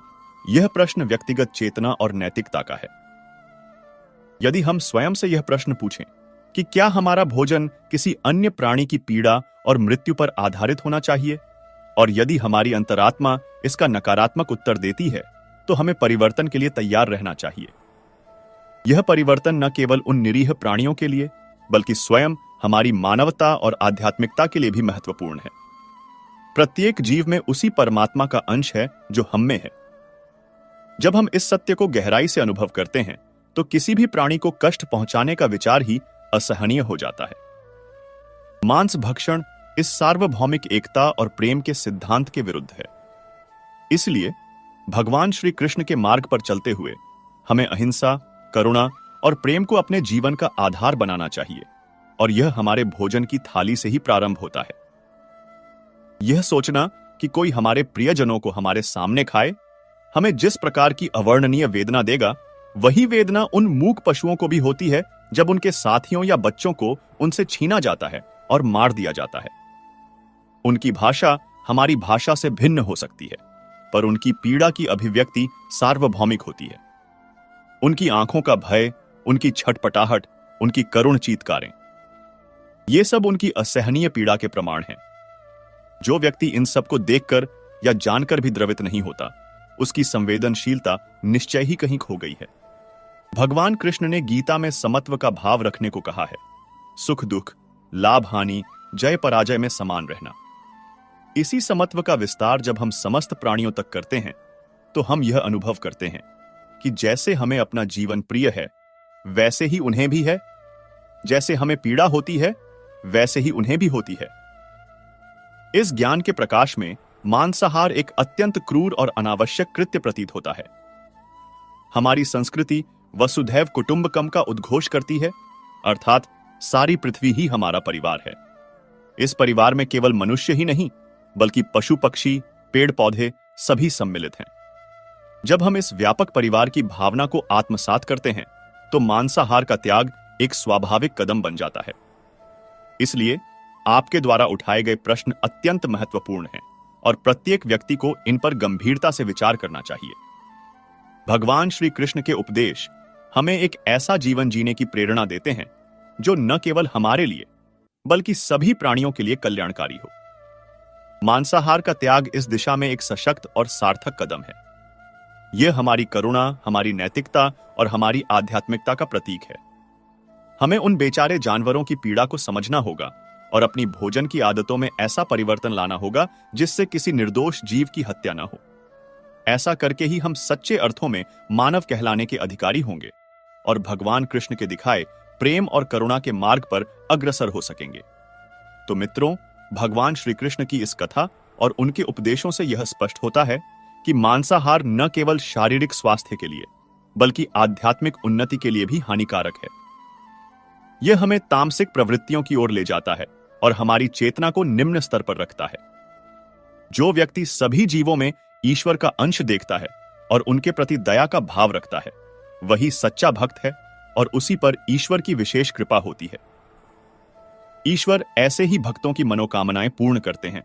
यह प्रश्न व्यक्तिगत चेतना और नैतिकता का है। यदि हम स्वयं से यह प्रश्न पूछें कि क्या हमारा भोजन किसी अन्य प्राणी की पीड़ा और मृत्यु पर आधारित होना चाहिए, और यदि हमारी अंतरात्मा इसका नकारात्मक उत्तर देती है, तो हमें परिवर्तन के लिए तैयार रहना चाहिए। यह परिवर्तन न केवल उन निरीह प्राणियों के लिए, बल्कि स्वयं हमारी मानवता और आध्यात्मिकता के लिए भी महत्वपूर्ण है। प्रत्येक जीव में उसी परमात्मा का अंश है जो हम में है। जब हम इस सत्य को गहराई से अनुभव करते हैं, तो किसी भी प्राणी को कष्ट पहुंचाने का विचार ही असहनीय हो जाता है। मांस भक्षण इस सार्वभौमिक एकता और प्रेम के सिद्धांत के विरुद्ध है। इसलिए भगवान श्री कृष्ण के मार्ग पर चलते हुए हमें अहिंसा, करुणा और प्रेम को अपने जीवन का आधार बनाना चाहिए, और यह हमारे भोजन की थाली से ही प्रारंभ होता है। यह सोचना कि कोई हमारे प्रियजनों को हमारे सामने खाए हमें जिस प्रकार की अवर्णनीय वेदना देगा, वही वेदना उन मूक पशुओं को भी होती है जब उनके साथियों या बच्चों को उनसे छीना जाता है और मार दिया जाता है। उनकी भाषा हमारी भाषा से भिन्न हो सकती है, पर उनकी पीड़ा की अभिव्यक्ति सार्वभौमिक होती है। उनकी आंखों का भय, उनकी छटपटाहट, उनकी करुण चीत्कारें, ये सब उनकी असहनीय पीड़ा के प्रमाण हैं। जो व्यक्ति इन सब को देखकर या जानकर भी द्रवित नहीं होता, उसकी संवेदनशीलता निश्चय ही कहीं खो गई है। भगवान कृष्ण ने गीता में समत्व का भाव रखने को कहा है। सुख दुख, लाभ हानि, जय पराजय में समान रहना। इसी समत्व का विस्तार जब हम समस्त प्राणियों तक करते हैं, तो हम यह अनुभव करते हैं कि जैसे हमें अपना जीवन प्रिय है, वैसे ही उन्हें भी है। जैसे हमें पीड़ा होती है, वैसे ही उन्हें भी होती है। इस ज्ञान के प्रकाश में मांसाहार एक अत्यंत क्रूर और अनावश्यक कृत्य प्रतीत होता है। हमारी संस्कृति वसुधैव कुटुंबकम का उद्घोष करती है, अर्थात सारी पृथ्वी ही हमारा परिवार है। इस परिवार में केवल मनुष्य ही नहीं, बल्कि पशु पक्षी, पेड़ पौधे सभी सम्मिलित हैं। जब हम इस व्यापक परिवार की भावना को आत्मसात करते हैं, तो मांसाहार का त्याग एक स्वाभाविक कदम बन जाता है। इसलिए आपके द्वारा उठाए गए प्रश्न अत्यंत महत्वपूर्ण हैं, और प्रत्येक व्यक्ति को इन पर गंभीरता से विचार करना चाहिए। भगवान श्री कृष्ण के उपदेश हमें एक ऐसा जीवन जीने की प्रेरणा देते हैं जो न केवल हमारे लिए, बल्कि सभी प्राणियों के लिए कल्याणकारी हो। मांसाहार का त्याग इस दिशा में एक सशक्त और सार्थक कदम है। यह हमारी करुणा, हमारी नैतिकता और हमारी आध्यात्मिकता का प्रतीक है। हमें उन बेचारे जानवरों की पीड़ा को समझना होगा और अपनी भोजन की आदतों में ऐसा परिवर्तन लाना होगा जिससे किसी निर्दोष जीव की हत्या न हो। ऐसा करके ही हम सच्चे अर्थों में मानव कहलाने के अधिकारी होंगे और भगवान कृष्ण के दिखाए प्रेम और करुणा के मार्ग पर अग्रसर हो सकेंगे। तो मित्रों, भगवान श्री कृष्ण की इस कथा और उनके उपदेशों से यह स्पष्ट होता है कि मांसाहार न केवल शारीरिक स्वास्थ्य के लिए, बल्कि आध्यात्मिक उन्नति के लिए भी हानिकारक है। यह हमें तामसिक प्रवृत्तियों की ओर ले जाता है और हमारी चेतना को निम्न स्तर पर रखता है। जो व्यक्ति सभी जीवों में ईश्वर का अंश देखता है और उनके प्रति दया का भाव रखता है, वही सच्चा भक्त है और उसी पर ईश्वर की विशेष कृपा होती है। ईश्वर ऐसे ही भक्तों की मनोकामनाएं पूर्ण करते हैं